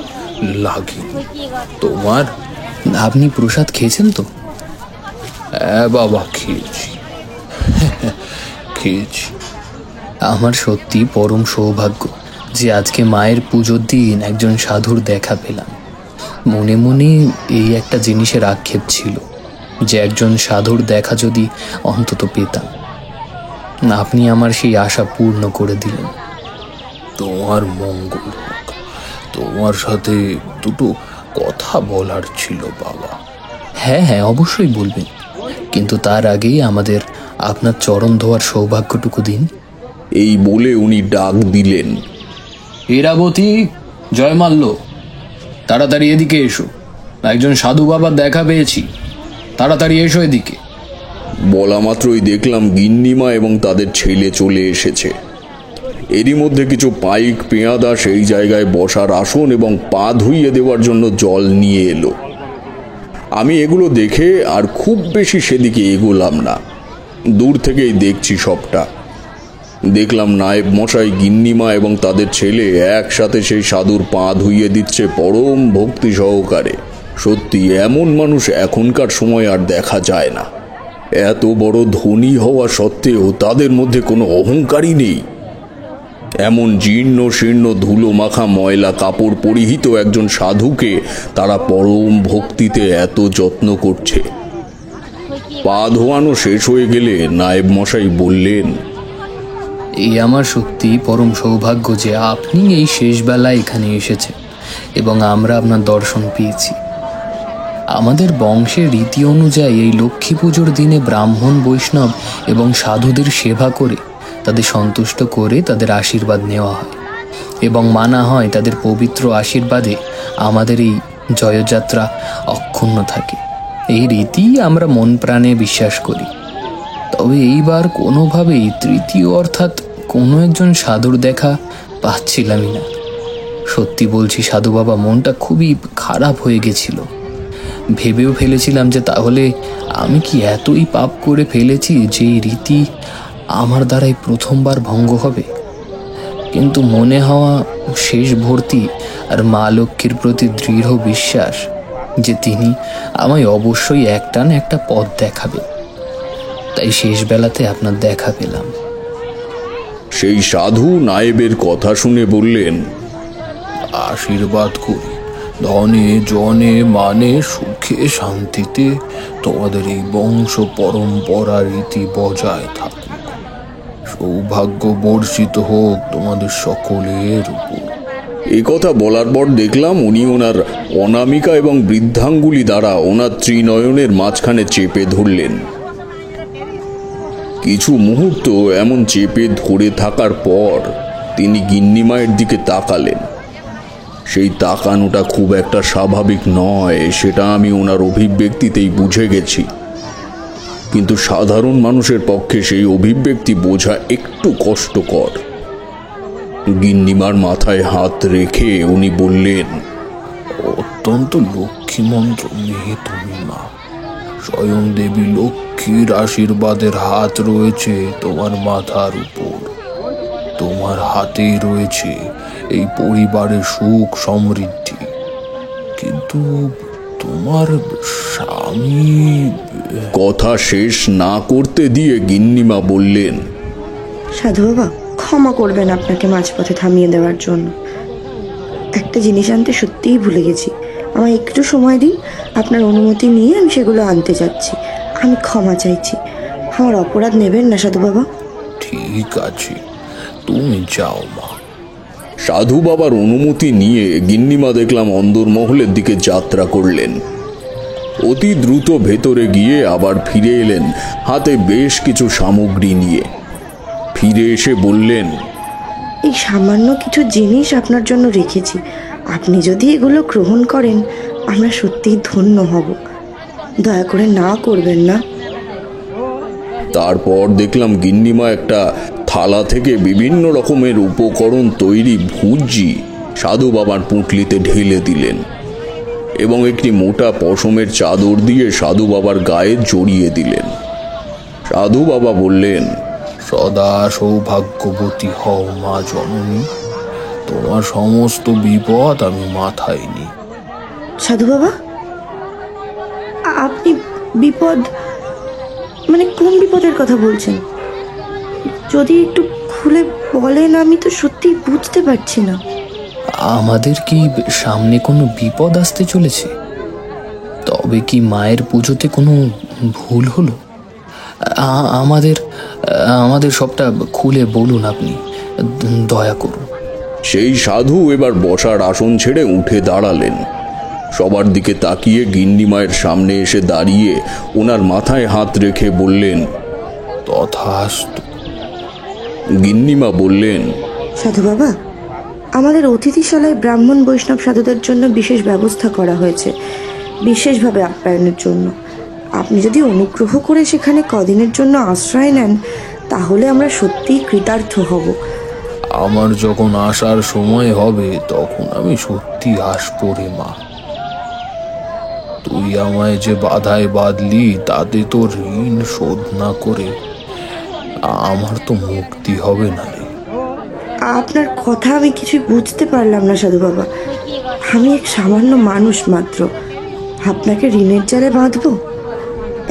লাগেনি। তোমার? আপনি প্রসাদ খেয়েছেন তো? হ্যাঁ বাবা, খেয়েছি খেয়েছি। আমার সত্যি পরম সৌভাগ্য যে আজকে মায়ের পুজোর দিন একজন সাধুর দেখা পেলাম। মনে মনে এই একটা জিনিসের আক্ষেপ ছিল যে একজন সাধুর দেখা যদি অন্তত পেতাম। আপনি আমার সেই আশা পূর্ণ করে দিলেন। তোমার মঙ্গল হোক। তোমার সাথে দুটো কথা বলার ছিল বাবা। হ্যাঁ হ্যাঁ, অবশ্যই বলবেন, কিন্তু তার আগেই আমাদের আপনার চরণ ধোয়ার সৌভাগ্যটুকু দিন। এই বলে উনি ডাক দিলেন, ইরাবতী, জয়মাল্য, তাড়াতাড়ি এদিকে এসো, একজন সাধু বাবার দেখা পেয়েছি, তাড়াতাড়ি এসো এদিকে। বলা মাত্রই দেখলাম গিন্নিমা এবং তাদের ছেলে চলে এসেছে। এরই মধ্যে কিছু পাইক পেয়াদা সেই জায়গায় বসার আসন এবং পা ধুইয়ে দেওয়ার জন্য জল নিয়ে এলো। আমি এগুলো দেখে আর খুব বেশি সেদিকে এগোলাম না, দূর থেকেই দেখছি সবটা। দেখলাম নায়েব মশাই, গিন্নিমা এবং তাদের ছেলে একসাথে সেই সাধুর পা ধুইয়ে দিচ্ছে পরম ভক্তি সহকারে। সত্যি এমন মানুষ এখনকার সময় আর দেখা যায় না। এত বড় ধনী হওয়া সত্ত্বেও তাদের মধ্যে কোনো অহংকারই নেই। এমন জীর্ণ শীর্ণ ধুলো মাখা ময়লা কাপড় পরিহিত একজন সাধুকে তারা পরম ভক্তিতে এত যত্ন করছে। পা ধোয়ানো শেষ হয়ে গেলে নায়েব মশাই বললেন, এই আমার সত্যি পরম সৌভাগ্য যে আপনি এই শেষ বেলায় এখানে এসেছেন এবং আমরা আপনার দর্শন পেয়েছি। আমাদের বংশের রীতি অনুযায়ী এই লক্ষ্মী পুজোর দিনে ব্রাহ্মণ, বৈষ্ণব এবং সাধুদের সেবা করে তাদের সন্তুষ্ট করে তাদের আশীর্বাদ নেওয়া হয় এবং মানা হয় তাদের পবিত্র আশীর্বাদে আমাদের এই জয়যাত্রা অক্ষুণ্ণ থাকে। এই রীতি আমরা মন প্রাণে বিশ্বাস করি। তবে এইবার কোনোভাবেই তৃতীয় অর্থাৎ কোনো একজন সাধুর দেখা পাচ্ছিলামই না। সত্যি বলছি সাধু বাবা, মনটা খুবই খারাপ হয়ে গেছিল। ভেবেও ফেলেছিলাম যে তাহলে আমি কি এতই পাপ করে ফেলেছি যে এই রীতি আমার দ্বারাই প্রথমবার ভঙ্গ হবে। কিন্তু মনে হওয়া শেষ ভর্তি আর মা লক্ষ্মীর প্রতি দৃঢ় বিশ্বাস যে তিনি আমায় অবশ্যই একটা না একটা পথ দেখাবে, তাই শেষ বেলাতে আপনার দেখা পেলাম। সেই সাধু নায়েবের কথা শুনে বললেন, আশীর্বাদ করি ধনে জনে মানে সুখে শান্তিতে তোমাদের এই বংশ পরম্পরা রীতি বজায় থাকুক। সৌভাগ্য বর্ষিত হোক তোমাদের সকলের উপর। এই কথা বলার পর দেখলাম উনি ওনার অনামিকা এবং বৃদ্ধাঙ্গুলি দ্বারা ওনার ত্রিনয়নের মাঝখানে চেপে ধরলেন। কিছু মুহূর্ত এমন চেপে ধরে থাকার পর তিনি গিন্নিমায়ের দিকে তাকালেন। সেই তাকানোটা খুব একটা স্বাভাবিক নয়, সেটা আমি ওনার অভিব্যক্তিতেই বুঝে গেছি। কিন্তু সাধারণ মানুষের পক্ষে সেই অভিব্যক্তি বোঝা একটু কষ্টকর। গিন্নিমার মাথায় হাত রেখে উনি বললেন, অত্যন্ত লক্ষ্মীমন্ত্র মেয়ে তুমি মা। স্বয়ং দেবী লক্ষ্মীর আশীর্বাদের হাত রয়েছে তোমার মাথার উপর। তোমার হাতেই রয়েছে এই পরিবারের সুখ সমৃদ্ধি। কিন্তু তোমার স্বামী। কথা শেষ না করতে দিয়ে গিন্নিমা বললেন, সাধু বাবা, ক্ষমা করবেন আপনাকে মাঝপথে থামিয়ে দেওয়ার জন্য। একটা জিনিস আনতে সত্যিই ভুলে গেছি, আমায় একটু সময় দিন। আপনার অনুমতি নিয়ে আমি সেগুলো আনতে যাচ্ছি। আমি ক্ষমা চাইছি, আমার অপরাধ নেবেন না সাধু বাবা। ঠিক আছে, তুমি যাও মা। সাধু বাবার অনুমতি নিয়ে গিন্নিমা দেখলাম অন্দরমহলের দিকে যাত্রা করলেন। অতি দ্রুত ভেতরে গিয়ে আবার ফিরে এলেন হাতে বেশ কিছু সামগ্রী নিয়ে। ফিরে এসে বললেন, এই সামান্য কিছু জিনিস আপনার জন্য রেখেছি, আপনি যদি এগুলো গ্রহণ করেন আমরা সত্যিই ধন্য হব। দয়া করে না করবেন না। তারপর দেখলাম গিন্নিমা একটা থালা থেকে বিভিন্ন রকমের উপকরণ তৈরি ভুজি সাধু বাবার পুঁটলিতে ঢেলে দিলেন এবং একটি মোটা পশমের চাদর দিয়ে সাধু বাবার গায়ে জড়িয়ে দিলেন। সাধু বাবা বললেন, সদা সৌভাগ্যবতী হও মা জননী, তোমার সমস্ত বিপদ আমি মাথায় নিই। সাধু বাবা, আপনি বিপদ মানে কোন বিপদের কথা বলছেন? যদি একটু খুলে বলেন, আমি তো সত্যি বুঝতে পারছি না। আমাদের কি সামনে কোনো বিপদ আসতে চলেছে? তবে কি মায়ের পুজোতে কোনো ভুল হলো? আমাদের সবটা খুলে বলুন আপনি, দয়া করুন। সেই সাধু এবার বসার আসন ছেড়ে উঠে দাঁড়ালেন। সবার দিকে তাকিয়ে গিন্নিমায়ের সামনে এসে দাঁড়িয়ে ওনার মাথায় হাত রেখে বললেন, তথাস্তু। গিন্নিমা বললেন, সাধু বাবা, আমাদের অতিথিশালায় ব্রাহ্মণ বৈষ্ণব সাধুদের জন্য বিশেষ ব্যবস্থা করা হয়েছে, বিশেষভাবে আপ্যায়নের জন্য। আপনি যদি অনুগ্রহ করে সেখানে কদিনের জন্য আশ্রয় নেন, তাহলে আমরা সত্যিই কৃতার্থ হব। আমার যখন আসার সময় হবে তখন আমি সত্যি আসবো রে মা। তুই আমায় যে বাধায় বাঁধলি, তাতে তো ঋণ শোধ না করে আমার তো মুক্তি হবে না রে। আপনার কথা আমি কিছুই বুঝতে পারলাম না সাধু বাবা। আমি এক সামান্য মানুষ মাত্র, আপনাকে ঋণের জালে বাঁধবো?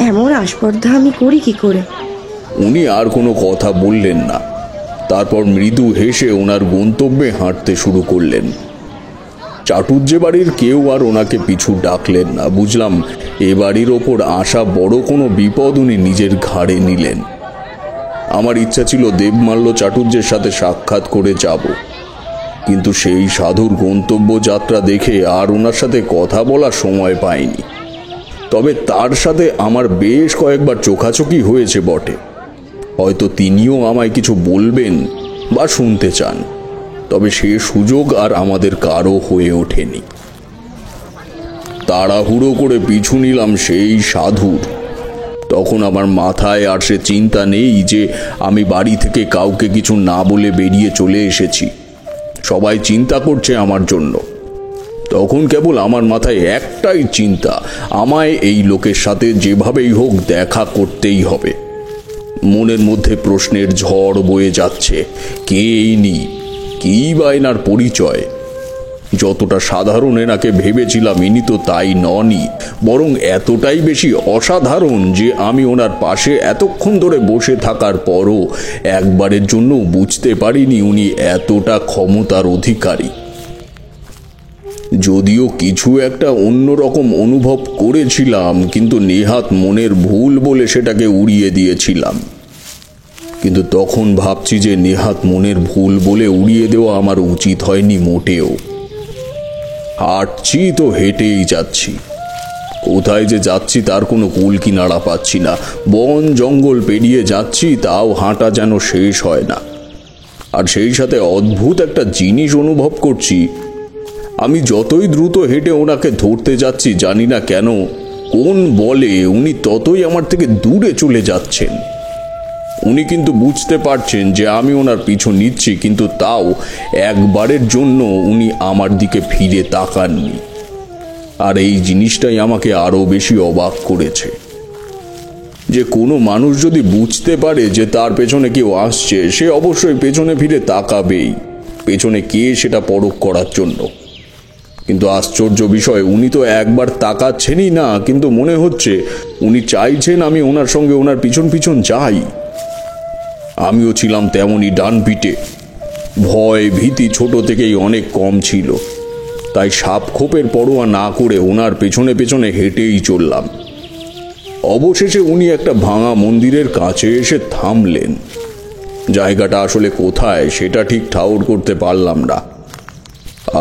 এমন আস্পর্ধা আমি করি কি করে? উনি আর কোনো কথা বললেন না। তারপর মৃদু হেসে ওনার গন্তব্যে হাঁটতে শুরু করলেন। চাটুজ্জে বাড়ির কেউ আর ওনাকে পিছু ডাকলেন না। বুঝলাম এ বাড়ির ওপর আসা বড় কোনো বিপদ উনি নিজের ঘাড়ে নিলেন। আমার ইচ্ছা ছিল দেবমাল্য চাটুজ্জের সাথে সাক্ষাৎ করে যাব, কিন্তু সেই সাধুর গন্তব্য যাত্রা দেখে আর ওনার সাথে কথা বলার সময় পাইনি। তবে তার সাথে আমার বেশ কয়েকবার চোখাচোখি হয়েছে বটে। হয়তো তিনিও আমায় কিছু বলবেন বা শুনতে চান, তবে সে সুযোগ আর আমাদের কারো হয়ে ওঠেনি। তাড়াহুড়ো করে পিছু নিলাম সেই সাধুর। তখন আমার মাথায় আর সে চিন্তা নেই যে আমি বাড়ি থেকে কাউকে কিছু না বলে বেরিয়ে চলে এসেছি। সবাই চিন্তা করছে আমার জন্য। তখন কেবল আমার মাথায় একটাই চিন্তা, আমায় এই লোকের সাথে যেভাবেই হোক দেখা করতেই হবে। মনের মধ্যে প্রশ্নের ঝড় বয়ে যাচ্ছে। কে ইনি? কি বা এনার পরিচয়? যতটা সাধারণ এনাকে ভেবেছিলাম, ইনি তো তাই ননই, বরং এতটাই বেশি অসাধারণ যে আমি ওনার পাশে এতক্ষণ ধরে বসে থাকার পরও একবারের জন্য বুঝতে পারিনি উনি এতটা ক্ষমতার অধিকারী। যদিও কিছু একটা অন্যরকম অনুভব করেছিলাম, কিন্তু নেহাত মনের ভুল বলে সেটাকে উড়িয়ে দিয়েছিলাম। কিন্তু তখন ভাবছি যে নেহাত মনের ভুল বলে উড়িয়ে দেওয়া আমার উচিত হয়নি মোটেও। হাঁটছি তো হেঁটেই যাচ্ছি, কোথায় যে যাচ্ছি তার কোনো কুল কিনারা পাচ্ছি না। বন জঙ্গল পেরিয়ে যাচ্ছি, তাও হাঁটা যেন শেষ হয় না। আর সেই সাথে অদ্ভুত একটা জিনিস অনুভব করছি। আমি যতই দ্রুত হেঁটে ওনাকে ধরতে যাচ্ছি, জানি না কেন কোন বলে উনি ততই আমার থেকে দূরে চলে যাচ্ছেন। উনি কিন্তু বুঝতে পারছেন যে আমি ওনার পিছু নিচ্ছি, কিন্তু তাও একবারের জন্য উনি আমার দিকে ফিরে তাকাননি। আর এই জিনিসটাই আমাকে আরো বেশি অবাক করেছে, যে কোনো মানুষ যদি বুঝতে পারে যে তার পেছনে কেউ আসছে, সে অবশ্যই পেছনে ফিরে তাকাবেই, পেছনে কে সেটা পরখ করার জন্য। কিন্তু আশ্চর্য বিষয়, উনি তো একবার তাকাচ্ছেনই না, কিন্তু মনে হচ্ছে উনি চাইছেন আমি ওনার সঙ্গে ওনার পিছন পিছন যাই। আমিও ছিলাম তেমনই ডান পিঠে। ভয় ভীতি ছোট থেকেই অনেক কম ছিল, তাই সাপ খোপের পরোয়া না করে ওনার পেছনে পেছনে হেঁটেই চললাম। অবশেষে উনি একটা ভাঙা মন্দিরের কাছে এসে থামলেন। জায়গাটা আসলে কোথায় সেটা ঠিক ঠাউর করতে পারলাম না।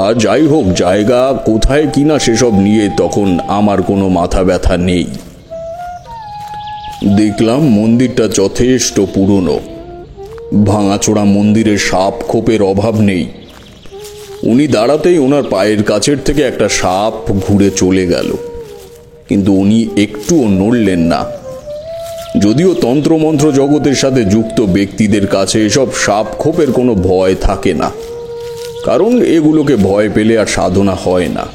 আর যাই হোক, জায়গা কোথায় কিনা সেসব নিয়ে তখন আমার কোনো মাথা ব্যথা নেই। দেখলাম মন্দিরটা যথেষ্ট পুরনো। ভাঙাচোরা মন্দিরের সাপ খোপের অভাব নেই। উনি দাঁড়াতেই ওনার পায়ের কাছের থেকে একটা সাপ ঘুরে চলে গেল, কিন্তু উনি একটুও নড়লেন না। যদিও তন্ত্রমন্ত্র জগতের সাথে যুক্ত ব্যক্তিদের কাছে এসব সাপ খোপের কোনো ভয় থাকে না, কারণ এগুলোকে ভয় পেলে আর সাধনা হয় না।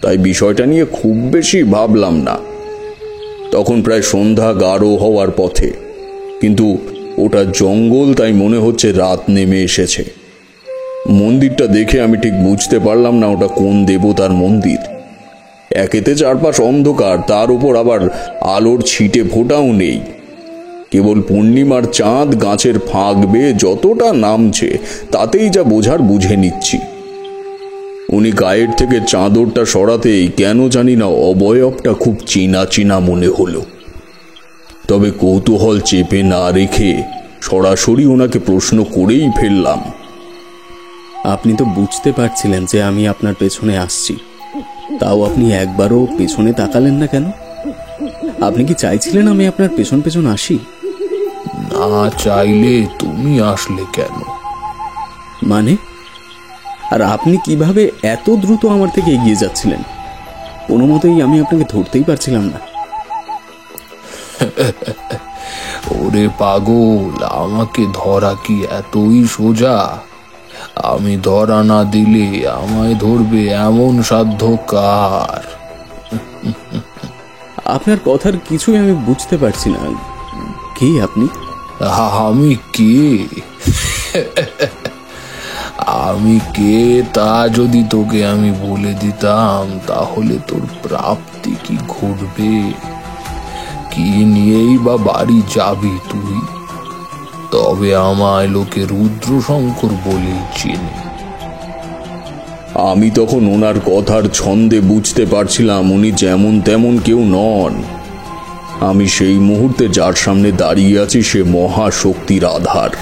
তাই বিষয়টা নিয়ে খুব বেশি ভাবলাম না। তখন প্রায় সন্ধ্যা গাঢ় হওয়ার পথে, কিন্তু ওটা জঙ্গল, তাই মনে হচ্ছে রাত নেমে এসেছে। মন্দিরটা দেখে আমি ঠিক বুঝতে পারলাম না ওটা কোন দেবতার মন্দির। একেতে চারপাশ অন্ধকার, তার উপর আবার আলোর ছিটে ফোটাও নেই। কেবল পূর্ণিমার চাঁদ গাছের ফাঁক বেয়ে যতটা নামছে তাতেই যা বোঝার বুঝে নিচ্ছি। উনি গায়ের থেকে চাদরটা সরাতেই কেন জানি না অবয়বটা খুব চেনা চেনা মনে হলো। তবে কৌতূহল চেপে না রেখে সরাসরি ওনাকে প্রশ্ন করেই ফেললাম। আপনি তো বুঝতে পারছিলেন যে আমি আপনার পেছনে আসছি, তাও আপনি একবারও পেছনে তাকালেন না কেন? আপনি কি চাইছিলেন আমি আপনার পেছন পেছন আসি? না চাইলে তুমি আসলে কেন? মানে? আর আপনি কিভাবে এত দ্রুত আমার থেকে এগিয়ে যাচ্ছিলেন? কোনো মতেই আমি আপনাকে ধরতেই পারছিলাম না। ওরে পাগল, আমাকে ধরা কি এতই সোজা? আমি ধরা না দিলে আমায় ধরবে এমন সাধ্য কার? আপনার কথার কিছুই আমি বুঝতে পারছি না। কে আপনি? আমি কে? আমি কে তা যদি তোকে আমি বলে দিতাম, তাহলে তোর প্রাপ্তি কি ঘটবে? কি নিয়েই বা বাড়ি যাবি তুই? তবে আমায় লোকে রুদ্রশঙ্কর বলেই চেনে। আমি তখন ওনার কথার ছন্দে বুঝতে পারছিলাম উনি যেমন তেমন কেউ নন। আমি সেই মুহূর্তে যার সামনে দাঁড়িয়ে আছি সে মহাশক্তির আধার।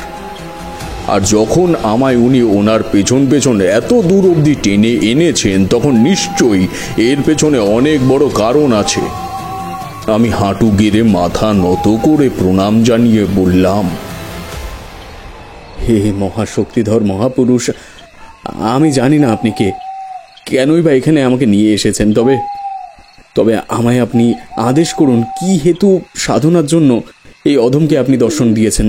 আর যখন আমায় উনি ওনার পেছন পেছন এত দূর অবধি টেনে এনেছেন, তখন নিশ্চয়ই এর পেছনে অনেক বড় কারণ আছে। আমি হাঁটু গেড়ে মাথা নত করে প্রণাম জানিয়ে বললাম, হে মহাশক্তিধর মহাপুরুষ, আমি জানি না আপনি কে, কেনই বা এখানে আমাকে নিয়ে এসেছেন। তবে আমায় আপনি আদেশ করুন, কি হেতু সাধনার জন্য এই অধমকে আপনি দর্শন দিয়েছেন?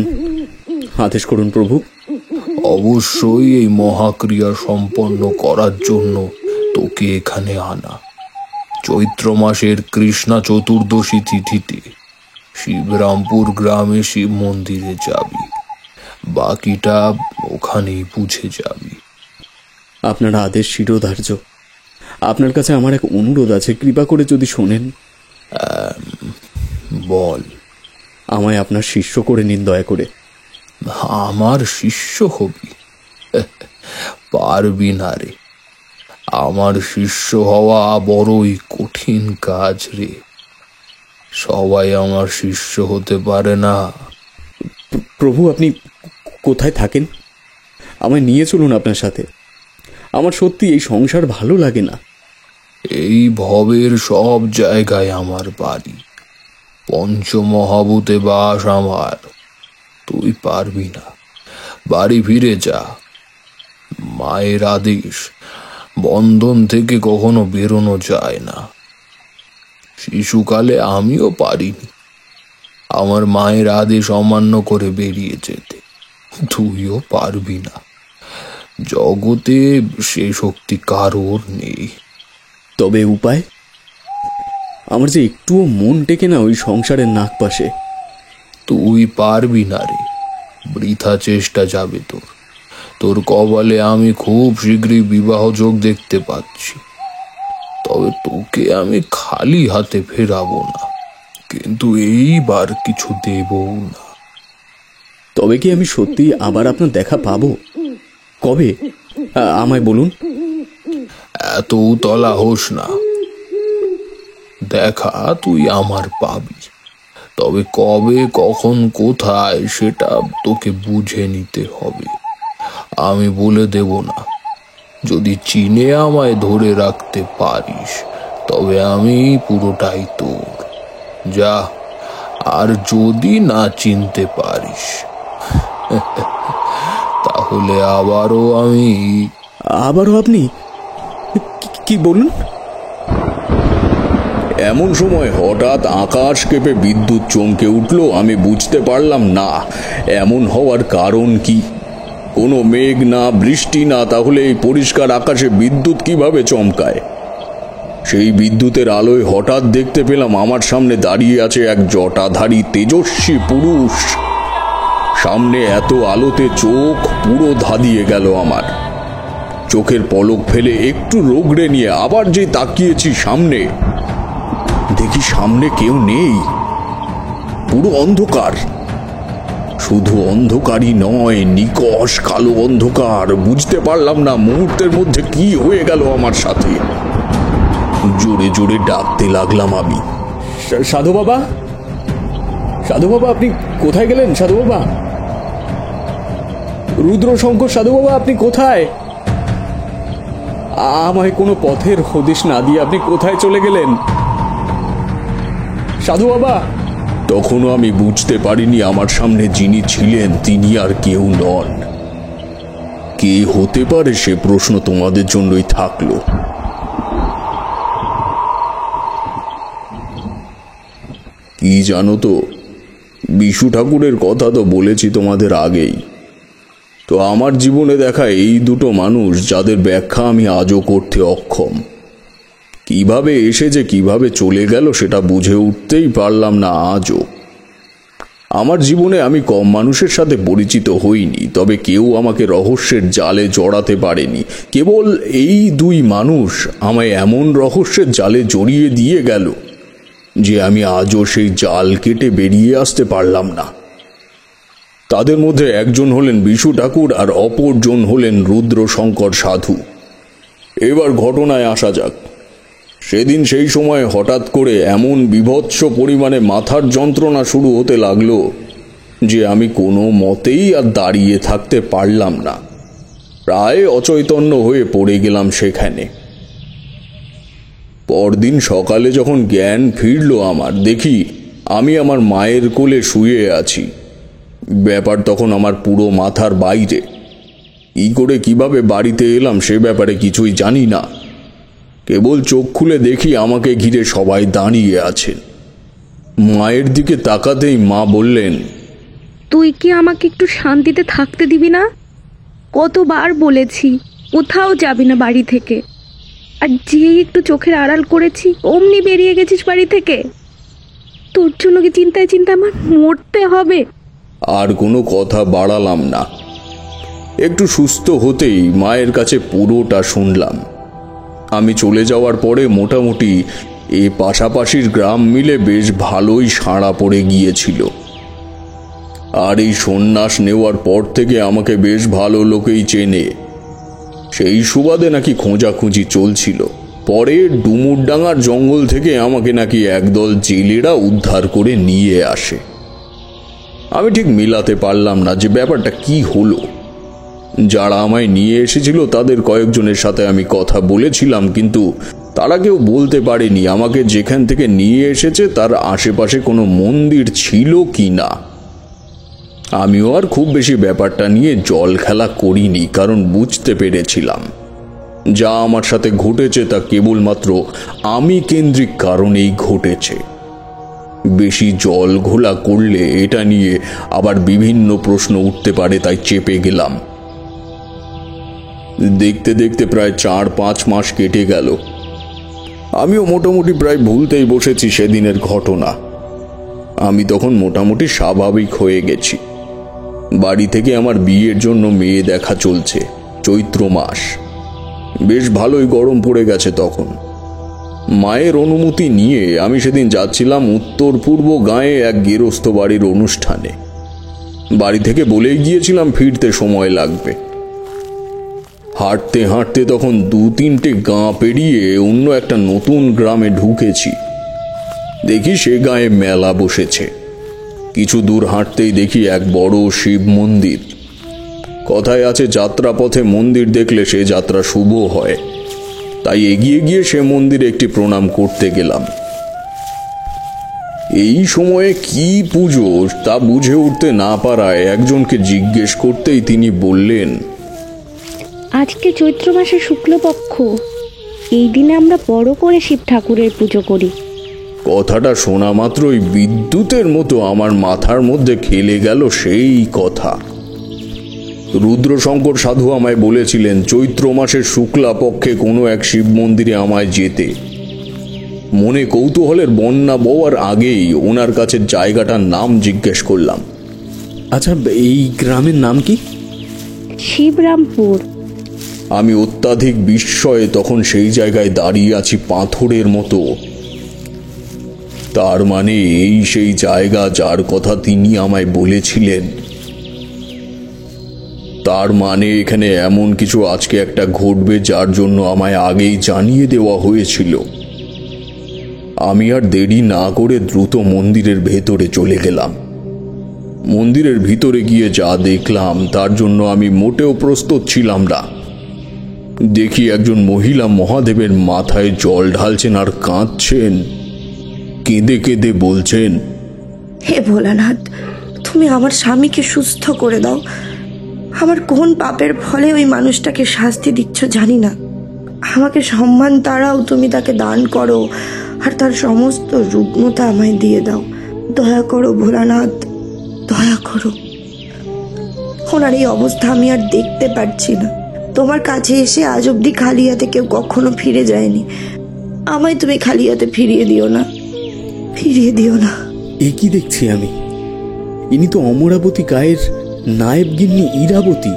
আদেশ করুন প্রভু। অবশ্যই এই মহাক্রিয়া সম্পন্ন করার জন্য তোকে এখানে আনা। চৈত্র মাসের কৃষ্ণা চতুর্দশী তিথিতে শিবরামপুর গ্রামে শিব মন্দিরে যাবি, বাকিটা ওখানেই বুঝে যাবি। আপনার আদেশ শিরোধার্য। আপনার কাছে আমার এক অনুরোধ আছে, কৃপা করে যদি শোনেন। বল। আমায় আপনার শিষ্য করে নিন দয়া করে। আমার শিষ্য হবি? পারবি না রে। আমার শিষ্য হওয়া বড়ই কঠিন কাজ রে। সবাই আমার শিষ্য হতে পারে না। প্রভু, আপনি কোথায় থাকেন? আমায় নিয়ে চলুন আপনার সাথে। আমার সত্যি এই সংসার ভালো লাগে না। এই ভবের সব জায়গায় আমার বাড়ি, পঞ্চমহাভূতে বাস আমার। তুই পারবি না, বাড়ি ফিরে যা। মায়ের আদেশ, বন্ধন থেকে কখনো বেরোনো যায় না। শিশুকালে আমিও পারিনি আমার মায়ের আদেশ অমান্য করে বেরিয়ে যেতে। তুইও পারবি না। জগতে সে শক্তি কারোর নেই। তবে উপায়? আমার যে একটুও মন টেকে না ওই সংসারের নাক পাশে। তুই পারবি না রে, বৃথা চেষ্টা যাবে তোর। তোর কপালে আমি খুব শীঘ্রই বিবাহ যোগ দেখতে পাচ্ছি। তবে তোকে আমি খালি হাতে ফেরাবো না, কিন্তু এইবার কিছু দেবও না। তবে কি আমি সত্যি আবার আপনার দেখা পাবো? কবে? আমায় বলুন। এত উতলা হোস না। দেখা তুই আমার পাবি, তবে কবে, কখন, কোথায় সেটা তোকে বুঝে নিতে হবে। আমি বলে দেব না। যদি চিনে আমায় ধরে রাখতে পারিস, তবে আমি পুরোটাই তোর। যা, আর যদি না চিনতে পারিস তাহলে আবারও আপনি কি বলুন? এমন সময় হঠাৎ আকাশ কেঁপে বিদ্যুৎ চমকে উঠল। আমি বুঝতে পারলাম না এমন হওয়ার কারণ কি। কোনো মেঘ না, বৃষ্টি না, তাহলে এই পরিষ্কার আকাশে বিদ্যুৎ কিভাবে চমকায়? সেই বিদ্যুতের আলোয় হঠাৎ দেখতে পেলাম আমার সামনে দাঁড়িয়ে আছে এক জটাধারী তেজস্বী পুরুষ। সামনে এত আলোতে চোখ পুরো ধাঁধিয়ে গেল আমার। চোখের পলক ফেলে একটু রোগড়ে নিয়ে আবার যে তাকিয়েছি সামনে, দেখি সামনে কেউ নেই, পুরো অন্ধকার। শুধু অন্ধকারই নয়, নিকষ কালো অন্ধকার। বুঝতে পারলাম না মুহূর্তের মধ্যে কি হয়ে গেল আমার সাথে। জোরে জোরে ডাকতে লাগলাম আমি, সাধু বাবা, সাধু বাবা, আপনি কোথায় গেলেন? সাধু বাবা, রুদ্রশঙ্কর সাধু বাবা, আপনি কোথায়? আমায় কোনো পথের হদিশ না দিয়ে আপনি কোথায় চলে গেলেন সাধু বাবা? তখনও আমি বুঝতে পারিনি আমার সামনে যিনি ছিলেন তিনি আর কেউ নন। কে হতে পারে সে প্রশ্ন তোমাদের জন্যই থাকলো। কি জানো তো, বিশু ঠাকুরের কথা তো বলেছি তোমাদের আগেই। তো আমার জীবনে দেখা এই দুটো মানুষ যাদের ব্যাখ্যা আমি আজও করতে অক্ষম। কিভাবে এসেছে, কিভাবে চলে গেল সেটা বুঝে উঠতেই পারলাম না আজও। আমার জীবনে আমি কম মানুষের সাথে পরিচিত হইনি, তবে কেউ আমাকে রহস্যের জালে জড়াতে পারেনি। কেবল এই দুই মানুষ আমায় এমন রহস্যের জালে জড়িয়ে দিয়ে গেল যে আমি আজও সেই জাল কেটে বেরিয়ে আসতে পারলাম না। তাদের মধ্যে একজন হলেন বিশু ঠাকুর আর অপরজন হলেন রুদ্রশঙ্কর সাধু। এবার ঘটনায় আসা যাক। সেদিন সেই সময় হঠাৎ করে এমন বীভৎস পরিমাণে মাথার যন্ত্রণা শুরু হতে লাগলো যে আমি কোনো মতেই আর দাঁড়িয়ে থাকতে পারলাম না। প্রায় অচৈতন্য হয়ে পড়ে গেলাম সেখানে। পরদিন সকালে যখন জ্ঞান ফিরল আমার, দেখি আমি আমার মায়ের কোলে শুয়ে আছি। ব্যাপার তখন আমার পুরো মাথার বাইরে। কি করে কিভাবে বাড়িতে এলাম সে ব্যাপারে কিছুই জানি না। কেবল চোখ খুলে দেখি আমাকে ঘিরে সবাই দাঁড়িয়ে আছেন। মায়ের দিকে তাকাতেই মা বললেন, তুই কি আমাকে একটু শান্তিতে থাকতে দিবি না? কতবার বলেছি কোথাও যাবি না বাড়ি থেকে, আর যেই একটু চোখের আড়াল করেছি অমনি বেরিয়ে গেছিস বাড়ি থেকে। তোর জন্য কি চিন্তায় চিন্তায় আমার মরতে হবে? আর কোনো কথা বাড়ালাম না। একটু সুস্থ হতেই মায়ের কাছে পুরোটা শুনলাম। আমি চলে যাওয়ার পরে মোটামুটি এ পাশাপাশির গ্রাম মিলে বেশ ভালোই সাড়া পড়ে গিয়েছিল। আর এই সন্ন্যাস নেওয়ার পর থেকে আমাকে বেশ ভালো লোকেই চেনে। সেই সুবাদে নাকি খোঁজাখুঁজি চলছিল। পরে ডুমুরডাঙ্গার জঙ্গল থেকে আমাকে নাকি একদল জেলেরা উদ্ধার করে নিয়ে আসে। আমি ঠিক মিলাতে পারলাম না যে ব্যাপারটা কি হলো। যারা আমায় নিয়ে এসেছিল তাদের কয়েকজনের সাথে আমি কথা বলেছিলাম, কিন্তু তারা কেউ বলতে পারেনি আমাকে যেখান থেকে নিয়ে এসেছে তার আশেপাশে কোনো মন্দির ছিল কি না। আমিও আর খুব বেশি ব্যাপারটা নিয়ে জল খেলা করিনি, কারণ বুঝতে পেরেছিলাম যা আমার সাথে ঘটেছে তা কেবলমাত্র আমি কেন্দ্রিক কারণেই ঘটেছে। বেশি জল ঘোলা করলে এটা নিয়ে আবার বিভিন্ন প্রশ্ন উঠতে পারে, তাই চেপে গেলাম। দেখতে দেখতে প্রায় 4-5 মাস কেটে গেল। আমিও মোটামুটি প্রায় ভুলতেই বসেছি সেদিনের ঘটনা। আমি তখন মোটামুটি স্বাভাবিক হয়ে গেছি। বাড়ি থেকে আমার বিয়ের জন্য মেয়ে দেখা চলছে। চৈত্র মাস, বেশ ভালোই গরম পড়ে গেছে তখন। মায়ের অনুমতি নিয়ে আমি সেদিন যাচ্ছিলাম উত্তর পূর্ব গাঁয়ে এক গেরস্থ বাড়ির অনুষ্ঠানে। বাড়ি থেকে বলেই গিয়েছিলাম ফিরতে সময় লাগবে। হাঁটতে হাঁটতে তখন 2-3টে গাঁ পেরিয়ে অন্য একটা নতুন গ্রামে ঢুকেছি। দেখি সে গাঁয়ে মেলা বসেছে। কিছু দূর হাঁটতেই দেখি এক বড় শিব মন্দির। কথায় আছে যাত্রাপথে মন্দির দেখলে সে যাত্রা শুভ হয়, তাই এগিয়ে গিয়ে সে মন্দিরে একটি প্রণাম করতে গেলাম। এই সময়ে কি পুজো তা বুঝে উঠতে না পারায় একজনকে জিজ্ঞেস করতেই তিনি বললেন, আজকে চৈত্র মাসের শুক্লপক্ষ, এই দিনে আমরা বড় করে শিব ঠাকুরের পুজো করি। কথাটা শোনা মাত্রই বিদ্যুতের মতো আমার মাথার মধ্যে খেলে গেল সেই কথা। রুদ্রশঙ্কর সাধু আমায় বলেছিলেন চৈত্র মাসের শুক্লা পক্ষে কোনো এক শিব মন্দিরে আমায় যেতে। মনে কৌতূহলের বন্যা বওয়ার আগেই ওনার কাছে জায়গাটার নাম জিজ্ঞেস করলাম। আচ্ছা, এই গ্রামের নাম কি? শিবরামপুর। আমি অত্যাধিক বিস্ময়ে তখন সেই জায়গায় দাঁড়িয়ে আছি পাথরের মতো। তার মানে এই সেই জায়গা যার কথা তিনি আমায় বলেছিলেন। তার মানে এখানে এমন কিছু আজকে একটা ঘটবে যার জন্য আমায় আগেই জানিয়ে দেওয়া হয়েছিল। আমি আর দেরি না করে দ্রুত মন্দিরের ভেতরে চলে গেলাম। মন্দিরের ভিতরে গিয়ে যা দেখলাম তার জন্য আমি মোটেও প্রস্তুত ছিলাম না। দেখি একজন মহিলা মহাদেবের মাথায় জল ঢালছেন আর কাঁদছেন, কেঁদে কেঁদে বলছেন, হে ভোলানাথ, তুমি আমার স্বামীকে সুস্থ করে দাও। আমার কোন পাপের ফলে ওই মানুষটাকে শাস্তি দিচ্ছ জানি না। আমাকে সম্মান তারাও তুমি তাকে দান করো, আর তার সমস্ত রুগ্নতা আমায় দিয়ে দাও। দয়া করো ভোলানাথ, দয়া করো। ওনার এই অবস্থা আমি আর দেখতে পারছি না। তোমার কাছে এসে আজ অব্দি খালি হাতে কেউ কখনো ফিরে যায়নি। আমায় তুমি খালি হাতে ফিরিয়ে দিও না, ফিরিয়ে দিও না। এ কি দেখছি আমি? ইনি তো অমরাবতী গায়ের নায়েব গিন্নি ইরাবতী।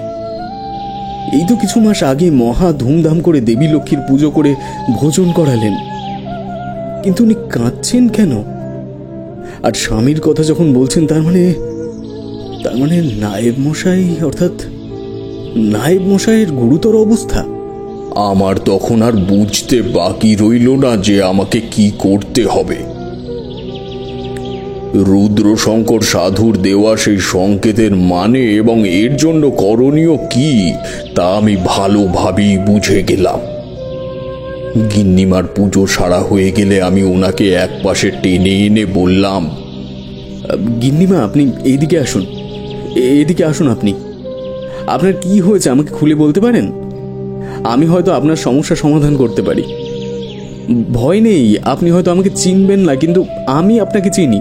এই তো কিছু মাস আগে মহা ধুমধাম করে দেবী লক্ষ্মীর পুজো করে ভোজন করালেন, কিন্তু উনি কাঁদছেন কেন? আর স্বামীর কথা যখন বলছেন তার মানে নায়েব মশাই, অর্থাৎ নায়েব মশাইয়ের গুরুতর অবস্থা। আমার তখন আর বুঝতে বাকি রইল না যে আমাকে কি করতে হবে। রুদ্রশঙ্কর সাধুর দেওয়া সেই সংকেতের মানে এবং এর জন্য করণীয় কি তা আমি ভালোভাবেই বুঝে গেলাম। গিন্নিমার পুজো সারা হয়ে গেলে আমি ওনাকে এক পাশে টেনে এনে বললাম, গিন্নিমা, আপনি এইদিকে আসুন, এদিকে আসুন। আপনি, আপনার কি হয়েছে আমাকে খুলে বলতে পারেন? আমি হয়তো আপনার সমস্যা সমাধান করতে পারি। ভয় নেই, আপনি হয়তো আমাকে চিনবেন না, কিন্তু আমি আপনাকে চিনি।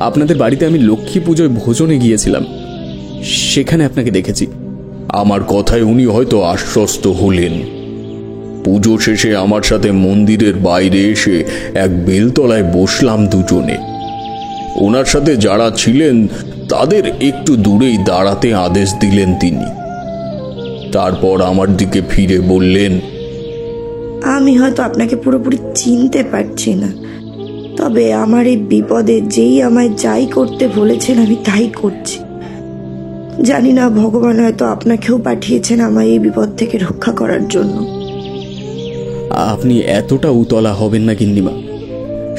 আপনাদের বাড়িতে আমি লক্ষ্মী পুজোয় ভোজনে গিয়েছিলাম, সেখানে আপনাকে দেখেছি। আমার কথায় উনি হয়তো আশ্বস্ত হলেন। পুজো শেষে আমার সাথে মন্দিরের বাইরে এসে এক বেলতলায় বসলাম দুজনে। ওনার সাথে যারা ছিলেন তাদের একটু দূরেই দাঁড়াতে আদেশ দিলেন তিনি। তারপর আমার দিকে ফিরে বললেন, আমি হয়তো আপনাকে পুরোপুরি চিনতে পারছি না, তবে আমার এই বিপদে যেই আমায় যাই করতে বলেছেন আমি তাই করছি। জানি না ভগবান হয়তো আপনাকেও পাঠিয়েছেন আমায় এই বিপদ থেকে রক্ষা করার জন্য। আপনি এতটা উতলা হবেন না গিন্নিমা,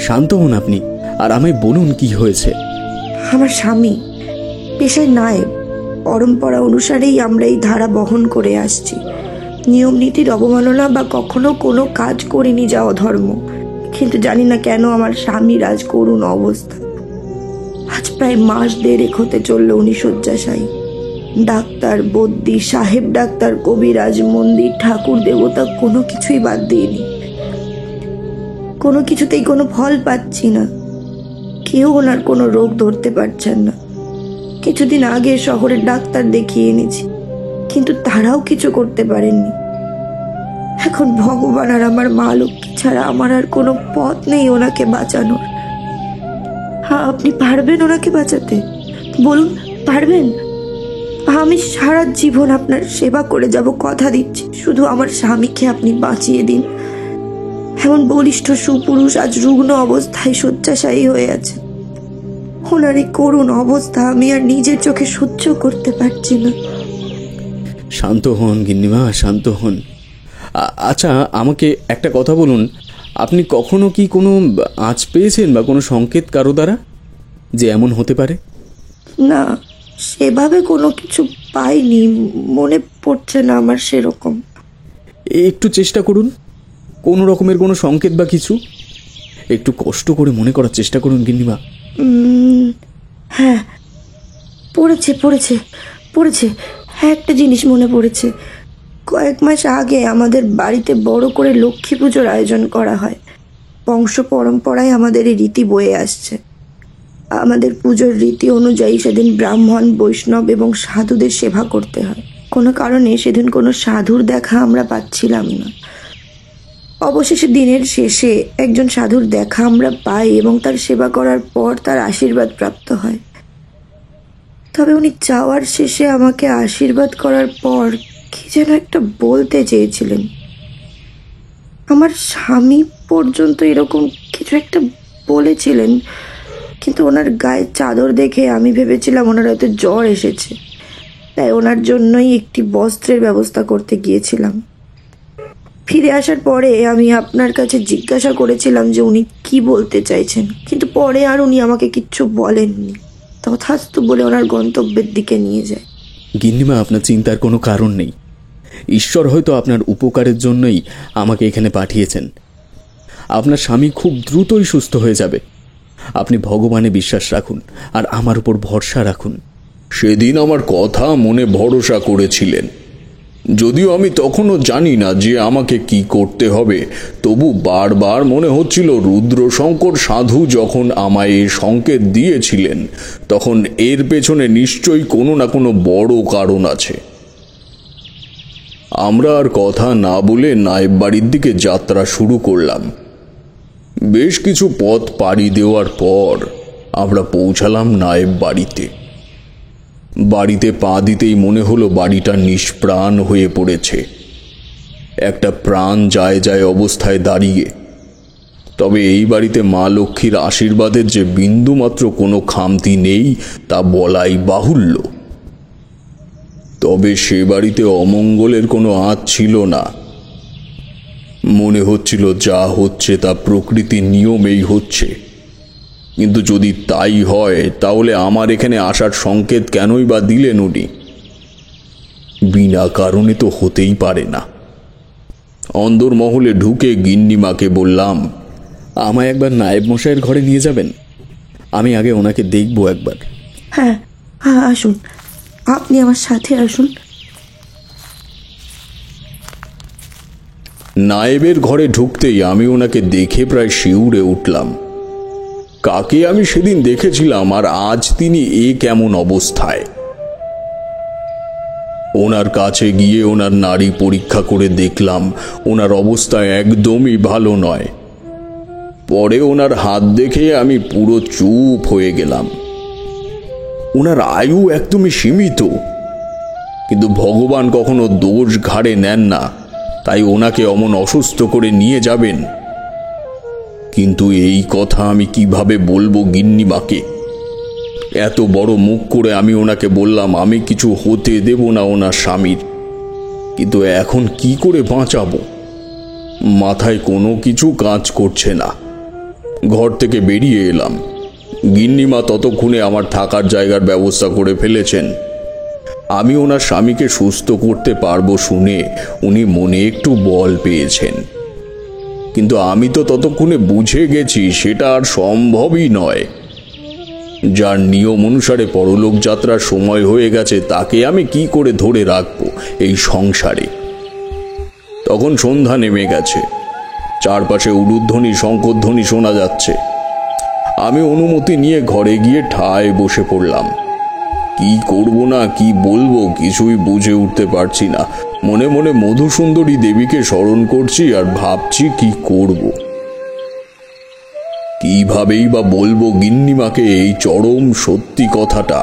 শান্ত হন আপনি, আর আমায় বলুন কি হয়েছে। আমার স্বামী পেশায় নায়েব, পরম্পরা অনুসারেই আমরা এই ধারা বহন করে আসছি। নিয়ম নীতির অবমাননা বা কখনো কোনো কাজ করিনি যা অধর্ম, কিন্তু জানি না কেন আমার স্বামীর আজ করুণ অবস্থা। আজ প্রায় মাস দেড়েক হতে চলল উনি শয্যাশায়ী। ডাক্তার, বদ্যি, সাহেব ডাক্তার, কবিরাজ, মন্দির, ঠাকুর দেবতা কোনো কিছুই বাদ দিইনি। কোনো কিছুতেই কোনো ফল পাচ্ছি না। কেউ ওনার কোনো রোগ ধরতে পারছেন না। কিছুদিন আগে শহরের ডাক্তার দেখিয়ে এনেছি, কিন্তু তারাও কিছু করতে পারেননি। এখন ভগবান আর আমার মা লক্ষ্মী ছাড়া আমার আর কোনো পথ নেই ওনাকে বাঁচানোর। হ্যাঁ, আপনি পারবেন ওনাকে বাঁচাতে? বলুন, পারবেন? আমি সারা জীবন আপনার সেবা করে যাব, কথা দিচ্ছি। শুধু আমার স্বামীকে আপনি বাঁচিয়ে দিন। এমন বলিষ্ঠ সুপুরুষ আজ রুগ্ন অবস্থায় শয্যাশায়ী হয়ে আছে। ওনার এই করুণ অবস্থা আমি আর নিজের চোখে সহ্য করতে পারছি না। শান্ত হন গিন্নিমা, শান্ত হন। আচ্ছা, আমাকে একটা কথা বলুন, আপনি কখনো কি কোনো আঁচ পেয়েছেন বা কোনো সংকেত কারো দ্বারা যে এমন হতে পারে? না, সেভাবে কোনো কিছু পাইনি, মনে পড়ছে না আমার সেরকম। একটু চেষ্টা করুন, কোনো রকমের কোনো সংকেত বা কিছু একটু কষ্ট করে মনে করার চেষ্টা করুন গিন্নিমা। হ্যাঁ, পড়েছে পড়েছে পড়েছে হ্যাঁ, একটা জিনিস মনে পড়েছে। কয়েক মাস আগে আমাদের বাড়িতে বড় করে লক্ষ্মী পুজোর আয়োজন করা হয়। বংশ পরম্পরায় আমাদের এই রীতি বয়ে আসছে। আমাদের পুজোর রীতি অনুযায়ী সেদিন ব্রাহ্মণ, বৈষ্ণব এবং সাধুদের সেবা করতে হয়। কোনো কারণে সেদিন কোনো সাধুর দেখা আমরা পাচ্ছিলাম না। অবশেষে দিনের শেষে একজন সাধুর দেখা আমরা পাই এবং তার সেবা করার পর তার আশীর্বাদ প্রাপ্ত হয়। তবে উনি যাওয়ার শেষে আমাকে আশীর্বাদ করার পর কি যেন একটা বলতে চেয়েছিলেন। আমার স্বামী পর্যন্ত এরকম কিছু একটা বলেছিলেন, কিন্তু ওনার গায়ে চাদর দেখে আমি ভেবেছিলাম ওনার হয়তো জ্বর এসেছে, তাই ওনার জন্যই একটি বস্ত্রের ব্যবস্থা করতে গিয়েছিলাম। ফিরে আসার পরে আমি আপনার কাছে জিজ্ঞাসা করেছিলাম যে উনি কি বলতে চাইছেন, কিন্তু পরে আর উনি আমাকে কিচ্ছু বলেননি। তথাস্তু বলে ওনার গন্তব্যের দিকে নিয়ে যায়। গিন্নিমা, আপনার চিন্তার কোনো কারণ নেই। ঈশ্বর হয়তো আপনার উপকারের জন্যই আমাকে এখানে পাঠিয়েছেন। আপনার স্বামী খুব দ্রুতই সুস্থ হয়ে যাবে। আপনি ভগবানে বিশ্বাস রাখুন আর আমার উপর ভরসা রাখুন। সেদিন আমার কথা মনে ভরসা করেছিলেন, যদিও আমি তখনও জানি না যে আমাকে কি করতে হবে। তবু বারবার মনে হচ্ছিল রুদ্রশঙ্কর সাধু যখন আমায় এই সংকেত দিয়েছিলেন, তখন এর পেছনে নিশ্চয়ই কোনো না কোনো বড় কারণ আছে। আমরা আর কথা না বলে নায়েব বাড়ির দিকে যাত্রা শুরু করলাম। বেশ কিছু পথ পাড়ি দেওয়ার পর আমরা পৌঁছালাম নায়েব বাড়িতে। বাড়িতে পা দিতেই মনে হলো বাড়িটা নিষ্প্রাণ হয়ে পড়েছে, একটা প্রাণ যায় যায় অবস্থায় দাঁড়িয়ে। তবে এই বাড়িতে মা লক্ষ্মীর আশীর্বাদের যে বিন্দুমাত্র কোনো খামতি নেই তা বলাই বাহুল্য। তবে সে বাড়িতে অমঙ্গলের কোনো আঁচ ছিল না। মনে হচ্ছিল যা হচ্ছে তা প্রকৃতির নিয়মেই হচ্ছে। কিন্তু যদি তাই হয় তাহলে আমার এখানে আসার সংকেত কেনই বা দিলেন উনি? বিনা কারণে তো হতেই পারে না। অন্দরমহলে ঢুকে গিন্নিমাকে বললাম, আমায় একবার নায়েব মশাইয়ের ঘরে নিয়ে যাবেন? আমি আগে ওনাকে দেখবো একবার। হ্যাঁ, আসুন, আপনি আমার সাথে আসুন। নায়েবের ঘরে ঢুকতেই আমি ওনাকে দেখে প্রায় শিউরে উঠলাম। কাকে আমি সেদিন দেখেছিলাম আর আজ তিনি এ কেমন অবস্থায়? ওনার কাছে গিয়ে ওনার নাড়ি পরীক্ষা করে দেখলাম ওনার অবস্থা একদমই ভালো নয়। পরে ওনার হাত দেখে আমি পুরো চুপ হয়ে গেলাম। ওনার আয়ু একদমই সীমিত, কিন্তু ভগবান কখনো দোষ ঘাড়ে নেন না, তাই ওনাকে অমন অসুস্থ করে নিয়ে যাবেন। কিন্তু এই কথা আমি কিভাবে বলবো গিন্নিমাকে? এত বড় মুখ করে আমি ওনাকে বললাম আমি কিছু হতে দেব না ওনার স্বামীর, কিন্তু এখন কি করে বাঁচাবো? মাথায় কোনো কিছু কাজ করছে না। ঘর থেকে বেরিয়ে এলাম। গিন্নিমা ততক্ষণে আমার থাকার জায়গার ব্যবস্থা করে ফেলেছেন। আমি ওনার স্বামীকে সুস্থ করতে পারবো শুনে উনি মনে একটু বল পেয়েছেন, কিন্তু আমি তো ততক্ষণে বুঝে গেছি সেটা আর সম্ভবই নয়। যার নিয়ম অনুসারে পরলোক যাত্রার সময় হয়ে গেছে তাকে আমি কি করে ধরে রাখবো এই সংসারে? তখন সন্ধ্যা নেমে গেছে, চারপাশে উলুধ্বনি শঙ্খধ্বনি শোনা যাচ্ছে। আমি অনুমতি নিয়ে ঘরে গিয়ে ঠায় বসে পড়লাম। কি করব না কি বলবো কিছুই বুঝে উঠতে পারছি না। মনে মনে মধুসুন্দরী দেবীকে স্মরণ করছি আর ভাবছি কি করব। কিভাবেই বা বলবো গিন্নিমাকে এই চরম সত্যি কথাটা।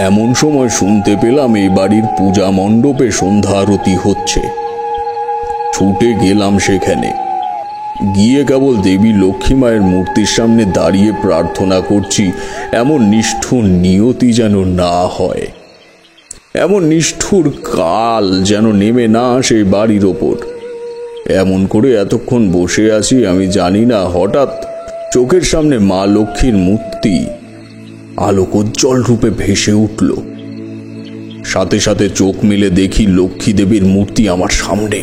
এমন সময় শুনতে পেলাম এই বাড়ির পূজা মণ্ডপে সন্ধ্যা আরতি হচ্ছে। ছুটে গেলাম সেখানে। গিয়ে কেবল দেবী লক্ষ্মী মায়ের মূর্তির সামনে দাঁড়িয়ে প্রার্থনা করছি এমন নিষ্ঠুর নিয়তি যেন না হয়, এমন নিষ্ঠুর কাল যেন নেমে না আসে বাড়ির ওপর। এমন করে এতক্ষণ বসে আছি আমি জানি না, হঠাৎ চোখের সামনে মা লক্ষ্মীর মূর্তি আলোকোজ্জ্বল রূপে ভেসে উঠল। সাথে সাথে চোখ মেলে দেখি লক্ষ্মী দেবীর মূর্তি আমার সামনে।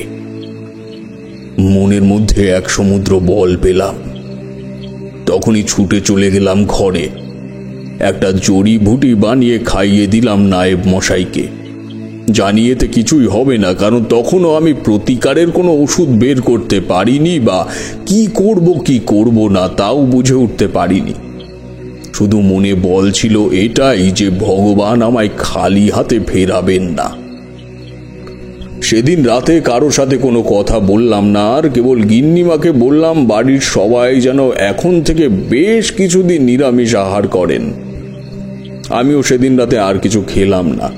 মনের মধ্যে এক সমুদ্র বল পেলাম। তখনই ছুটে চলে গেলাম ঘরে। একটা জড়িবুটি বানিয়ে খাইয়ে দিলাম নায়েব মশাইকে। জানি এতে কিছুই হবে না, কারণ তখনও আমি প্রতিকারের কোনো ওষুধ বের করতে পারিনি, বা কি করব না তাও বুঝে উঠতে পারিনি। শুধু মনে বল ছিল এটাই যে ভগবান আমায় খালি হাতে ফেরাবেন না। সেদিন রাতে কারো সাথে কোনো কথা বললাম না, আর কেবল গিন্নিমাকে বললাম বাড়ির সবাই যেন এখন থেকে বেশ কিছুদিন নিরামিষ আহার করেন। আমিও সেদিন রাতে আর কিছু খেলাম না।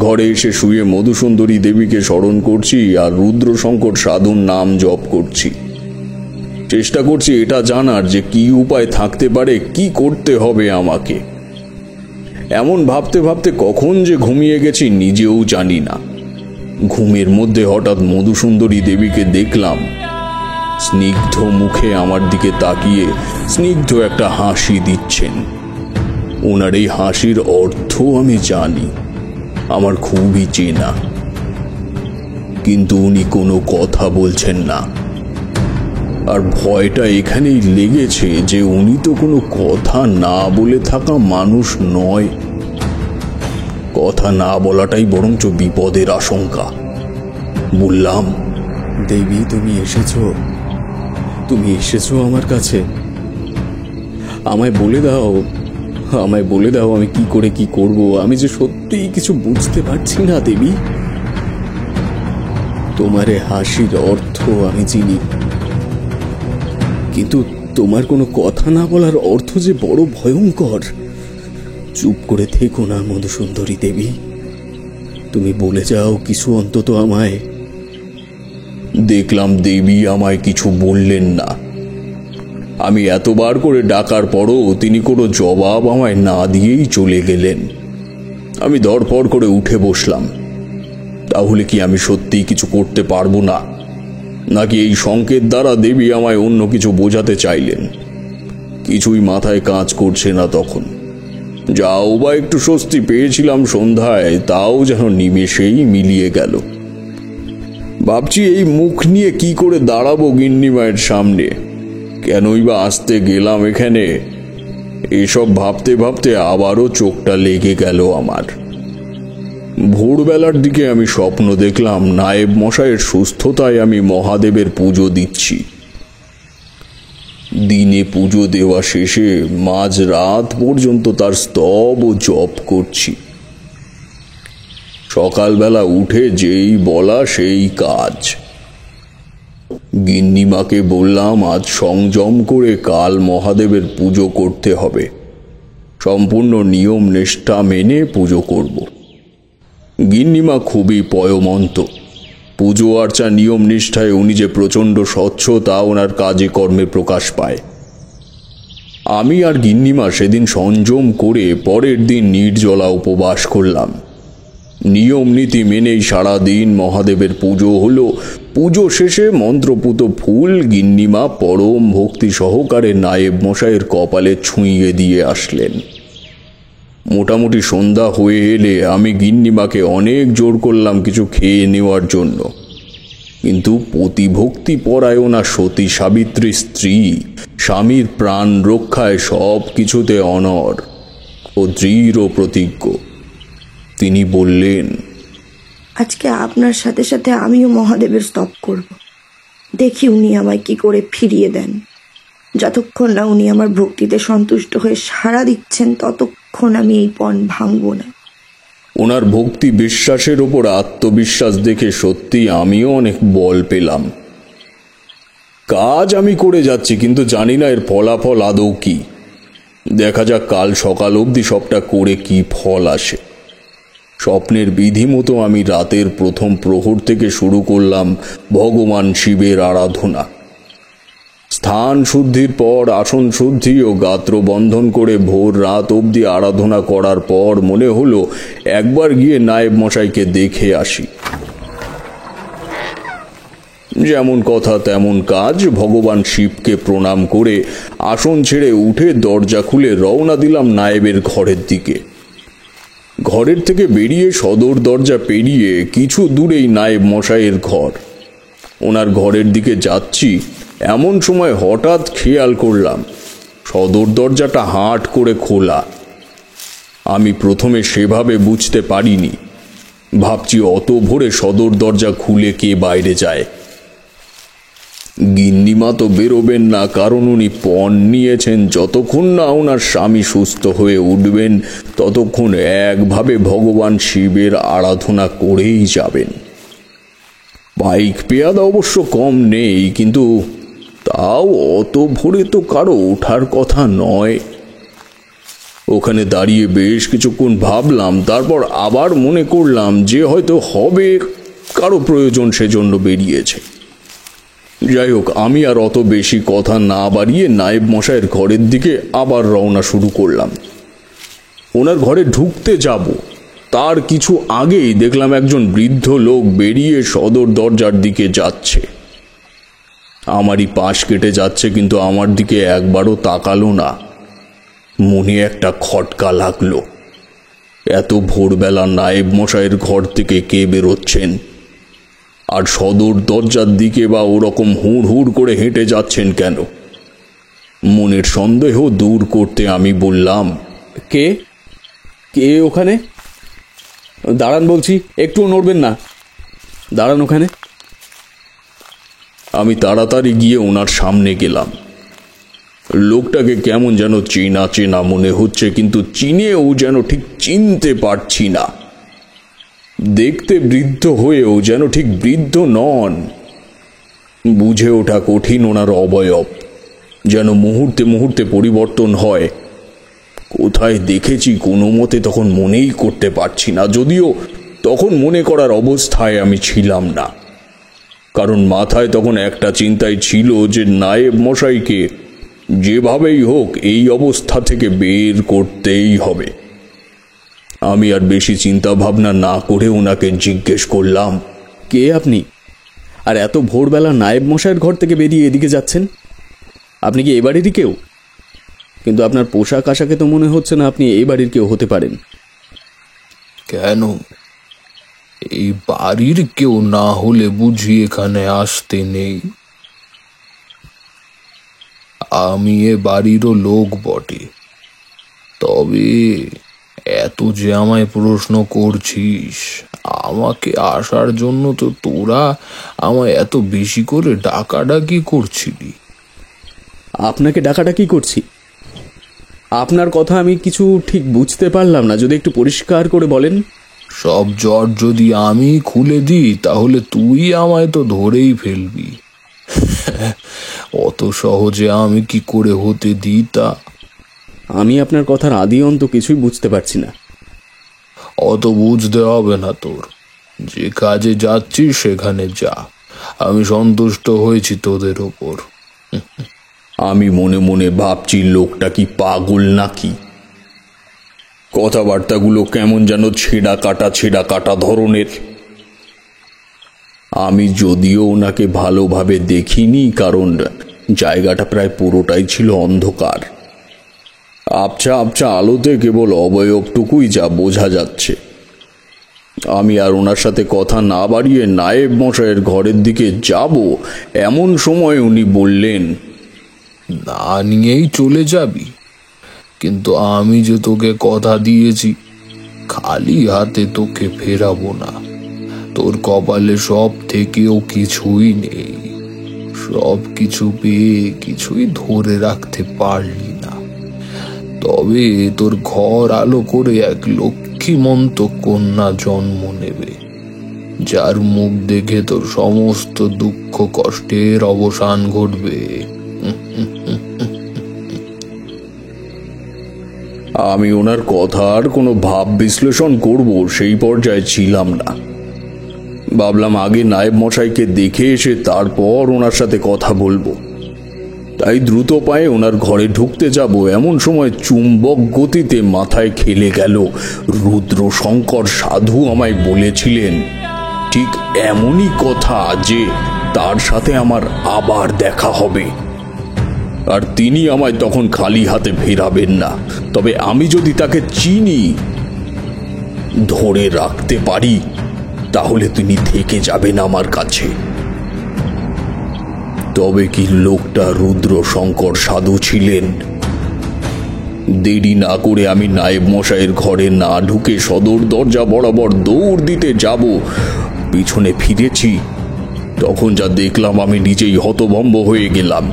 ঘরে এসে শুয়ে মধুসুন্দরী দেবীকে স্মরণ করছি আর রুদ্র সংকট সাধুর নাম জপ করছি। চেষ্টা করছি এটা জানার যে কি উপায় থাকতে পারে, কি করতে হবে আমাকে। এমন ভাবতে ভাবতে কখন যে ঘুমিয়ে গেছি নিজেও জানি না। ঘুমের মধ্যে হঠাৎ মধুসুন্দরী দেবীকে দেখলাম স্নিগ্ধ মুখে আমার দিকে তাকিয়ে স্নিগ্ধ একটা হাসি দিচ্ছেন। ওনার এই হাসির অর্থ আমি জানি, আমার খুবই চেনা, কিন্তু উনি কোনো কথা বলছেন না। আর ভয়টা এখানেই লেগেছে যে উনি তো কোনো কথা না বলে থাকা মানুষ নয়। কথা না বলাটাই বরঞ্চ বিপদের আশঙ্কা। বললাম, দেবী, তুমি এসেছো আমার কাছে। আমায় বলে দাও আমি কি করে কি করব। আমি যে সত্যিই কিছু বুঝতে পারছি না দেবী। তোমার হাসির অর্থ আমি চিনি, কিন্তু তোমার কোনো কথা না বলার অর্থ যে বড় ভয়ঙ্কর। চুপ করে থেকো না মধুসুন্দরী দেবী, তুমি বলে যাও কিছু অন্তত আমায়। দেখলাম দেবী আমায় কিছু বললেন না। আমি এতবার করে ডাকার পরও তিনি কোনো জবাব আমায় না দিয়েই চলে গেলেন। আমি ধড়ফড় করে উঠে বসলাম। তাহলে কি আমি সত্যিই কিছু করতে পারবো না, নাকি এই সংকেত দ্বারা দেবী আমায় অন্য কিছু বোঝাতে চাইলেন? কিছুই মাথায় কাজ করছে না তখন। যাও বা একটু স্বস্তি পেয়েছিলাম সন্ধ্যায়, তাও যেন নিমেষেই মিলিয়ে গেল। ভাবছি এই মুখ নিয়ে কি করে দাঁড়াবো গিন্নিমায়ের সামনে, কেনই বা আসতে গেলাম এখানে। এসব ভাবতে ভাবতে আবারও চোখটা লেগে গেল আমার। ভোরবেলার দিকে আমি স্বপ্ন দেখলাম নায়েব মশাইয়ের সুস্থতায় আমি মহাদেবের পুজো দিচ্ছি। দিনে পুজো দেওয়া শেষে মাঝ রাত পর্যন্ত তার স্তব ও জপ করছি। সকালবেলা উঠে যেই বলা সেই কাজ। গিন্নিমাকে বললাম আজ সংযম করে কাল মহাদেবের পুজো করতে হবে, সম্পূর্ণ নিয়ম নিষ্ঠা মেনে পুজো করব। গিন্নিমা খুবই পয়মন্ত। পুজো আর্চা নিয়ম নিষ্ঠায় উনি যে প্রচণ্ড স্বচ্ছ তা ওনার কাজে কর্মে প্রকাশ পায়। আমি আর গিন্নিমা সেদিন সংযম করে পরের দিন নির্জলা উপবাস করলাম। নিয়ম নীতি মেনেই সারাদিন মহাদেবের পুজো হলো। পুজো শেষে মন্ত্রপুত ফুল গিন্নিমা পরম ভক্তি সহকারে নায়েব মশাইয়ের কপালে ছুঁইয়ে দিয়ে আসলেন। মোটামুটি সন্ধ্যা হয়ে এলে আমি গিন্নিমাকে অনেক জোর করলাম কিছু খেয়ে নেওয়ার জন্য, কিন্তু পতিভক্তি পরায়ণা সতী সাবিত্রী স্ত্রী স্বামীর প্রাণ রক্ষায় সব কিছুতে অনড় ও দৃঢ় প্রতিজ্ঞ। তিনি বললেন, আজকে আপনার সাথে সাথে আমিও মহাদেবের স্তব করব। দেখি উনি আমায় কি করে ফিরিয়ে দেন। যতক্ষণ না উনি আমার ভক্তিতে সন্তুষ্ট হয়ে সাড়া দিচ্ছেন ততক্ষণ আমি এই পণ ভাঙব না। ওনার ভক্তি বিশ্বাসের ওপর আত্মবিশ্বাস দেখে সত্যি আমিও অনেক বল পেলাম। কাজ আমি করে যাচ্ছি, কিন্তু জানি না এর ফলাফল আদৌ কি। দেখা যাক কাল সকাল অবধি সবটা করে কি ফল আসে। স্বপ্নের বিধি মতো আমি রাতের প্রথম প্রহর থেকে শুরু করলাম ভগবান শিবের আরাধনা। স্থান শুদ্ধির পর আসন শুদ্ধি ও গাত্র বন্ধন করে ভোর রাত অবধি আরাধনা করার পর মনে হলো একবার গিয়ে নায়েব মশাইকে দেখে আসি। যেমন কথা তেমন কাজ। ভগবান শিবকে প্রণাম করে আসন ছেড়ে উঠে দরজা খুলে রওনা দিলাম নায়েবের ঘরের দিকে। ঘরের থেকে বেরিয়ে সদর দরজা পেরিয়ে কিছু দূরেই নায়েব মশাইয়ের ঘর। ওনার ঘরের দিকে যাচ্ছি, এমন সময় হঠাৎ খেয়াল করলাম সদর দরজাটা হাট করে খোলা। আমি প্রথমে সেভাবে বুঝতে পারিনি। ভাবছি অত ভোরে সদর দরজা খুলে কে বাইরে যায়। গিন্নিমা তো বেরোবেন না, কারণ উনি পণ নিয়েছেন যতক্ষণ না ওনার স্বামী সুস্থ হয়ে উঠবেন ততক্ষণ একভাবে ভগবান শিবের আরাধনা করেই যাবেন। বাইক পেয়াদা অবশ্য কম নেই, কিন্তু তাও অত ভোরে তো কারো ওঠার কথা নয়। ওখানে দাঁড়িয়ে বেশ কিছুক্ষণ ভাবলাম, তারপর আবার মনে করলাম যে হয়তো হবে কারো প্রয়োজন, সেজন্য বেরিয়েছে। যাই হোক, আমি আর অত বেশি কথা না বাড়িয়ে নায়েব মশাইয়ের ঘরের দিকে আবার রওনা শুরু করলাম। ওনার ঘরে ঢুকতে যাব তার কিছু আগেই দেখলাম একজন বৃদ্ধ লোক বেরিয়ে সদর দরজার দিকে যাচ্ছে। আমারই পাশ কেটে যাচ্ছে, কিন্তু আমার দিকে একবারও তাকালো না। মনে একটা খটকা লাগলো। এত ভোরবেলা নায়েব মশাইয়ের ঘর থেকে কে বেরোচ্ছেন, আর সদর দরজার দিকে বা ওরকম হুড় হুড় করে হেঁটে যাচ্ছেন কেন? মনের সন্দেহ দূর করতে আমি বললাম, কে কে ওখানে? দাঁড়ান বলছি, একটুও নড়বেন না, দাঁড়ান ওখানে। আমি তাড়াতাড়ি গিয়ে ওনার সামনে গেলাম। লোকটাকে কেমন যেন চেনা চেনা মনে হচ্ছে, কিন্তু চিনেও যেন ঠিক চিনতে পারছি না। দেখতে বৃদ্ধ হয়েও যেন ঠিক বৃদ্ধ নন। বুঝে ওঠা কঠিন ওনার অবয়ব, যেন মুহূর্তে মুহূর্তে পরিবর্তন হয়। কোথায় দেখেছি কোনো মতে তখন মনেই করতে পারছি না, যদিও তখন মনে করার অবস্থায় আমি ছিলাম না। কারণ মাথায় তখন একটা চিন্তাই ছিল যে নায়েব মশাইকে যেভাবেই হোক এই অবস্থা থেকে বের করতেই হবে। আমি আর বেশি চিন্তা ভাবনা না করে ওনাকে জিজ্ঞেস করলাম, কে আপনি? আর এত ভোরবেলা নায়েব মশাইয়ের ঘর থেকে বেরিয়ে এদিকে যাচ্ছেন? আপনি কি এ বাড়িরই কেউ? কিন্তু আপনার পোশাক আশাকে তো মনে হচ্ছে না আপনি এই বাড়ির কেউ হতে পারেন। কেন? এই বাড়ির কেউ না হলে বুঝি এখানে আসতে নেই? আমি এ বাড়িরও লোক বটে, তবে এত যে আমায় প্রশ্ন করছিস, আমাকে আসার জন্য তো তোরা আমায় এত বেশি করে ডাকাডাকি করছিলি। আপনাকে ডাকাডাকি করছি? আপনার কথা আমি কিছু ঠিক বুঝতে পারলাম না, যদি একটু পরিষ্কার করে বলেন। সব জট যদি আমি খুলে দিই তাহলে তুই আমায় তো ধরেই ফেলবি। অত সহজে আমি কি করে হতে দিই তা? আমি আপনার কথার আদি অন্ত কিছুই বুঝতে পারছি না। অত বুঝতে হবে না তোর, যে কাজে যাচ্ছিস সেখানে যা। আমি সন্তুষ্ট হয়েছি তোদের ওপর। আমি মনে মনে ভাবছি লোকটা কি পাগল নাকি? কথাবার্তাগুলো কেমন যেন ছেঁড়া কাটা ধরনের। আমি যদিও ওনাকে ভালোভাবে দেখিনি, কারণ জায়গাটা প্রায় পুরোটাই ছিল অন্ধকার। আবছা আবছা আলোতে কেবল অবয়বটুকুই যা বোঝা যাচ্ছে। আমি আর ওনার সাথে কথা না বাড়িয়ে নায়েব মশাইয়ের ঘরের দিকে যাব, এমন সময় উনি বললেন, না নিয়েই চলে যাবি? কিন্তু আমি যে তোকে কথা দিয়েছি খালি হাতে তোকে ফেরাবো না। তোর কপালে সব থেকেও কিছুই নেই, সব কিছু পেয়ে কিছুই ধরে রাখতে পারলি না। তবে তোর ঘর আলো করে এক লক্ষ্মীমন্ত কন্যা জন্ম নেবে, যার মুখ দেখে তোর সমস্ত দুঃখ কষ্টের অবসান ঘটবে। আমি ওনার কথার কোনো ভাব বিশ্লেষণ করব সেই পর্যায়ে ছিলাম না। ভাবলাম আগে নায়েব মশাইকে দেখে এসে তারপর ওনার সাথে কথা বলবো। তাই দ্রুত পায়ে ওনার ঘরে ঢুকতে যাব, এমন সময় চুম্বক গতিতে মাথায় খেলে গেল রুদ্র শঙ্কর সাধু আমায় বলেছিলেন ঠিক এমনই কথা, যে তার সাথে আমার আবার দেখা হবে, আর তিনি আমায় তখন খালি হাতে ফেরাবেন না। তবে আমি যদি তাকে চিনি, ধরে রাখতে পারি, তাহলে তিনি থেকে যাবেন আমার কাছে। তবে কি লোকটা রুদ্র শঙ্কর সাধু ছিলেন? দেরি না করে আমি নায়েব মশাইয়ের ঘরে না ঢুকে সদর দরজা বরাবর দৌড় দিতে যাব, পিছনে ফিরেছি তখন যা দেখলাম আমি নিজেই হতভম্ব হয়ে গেলাম।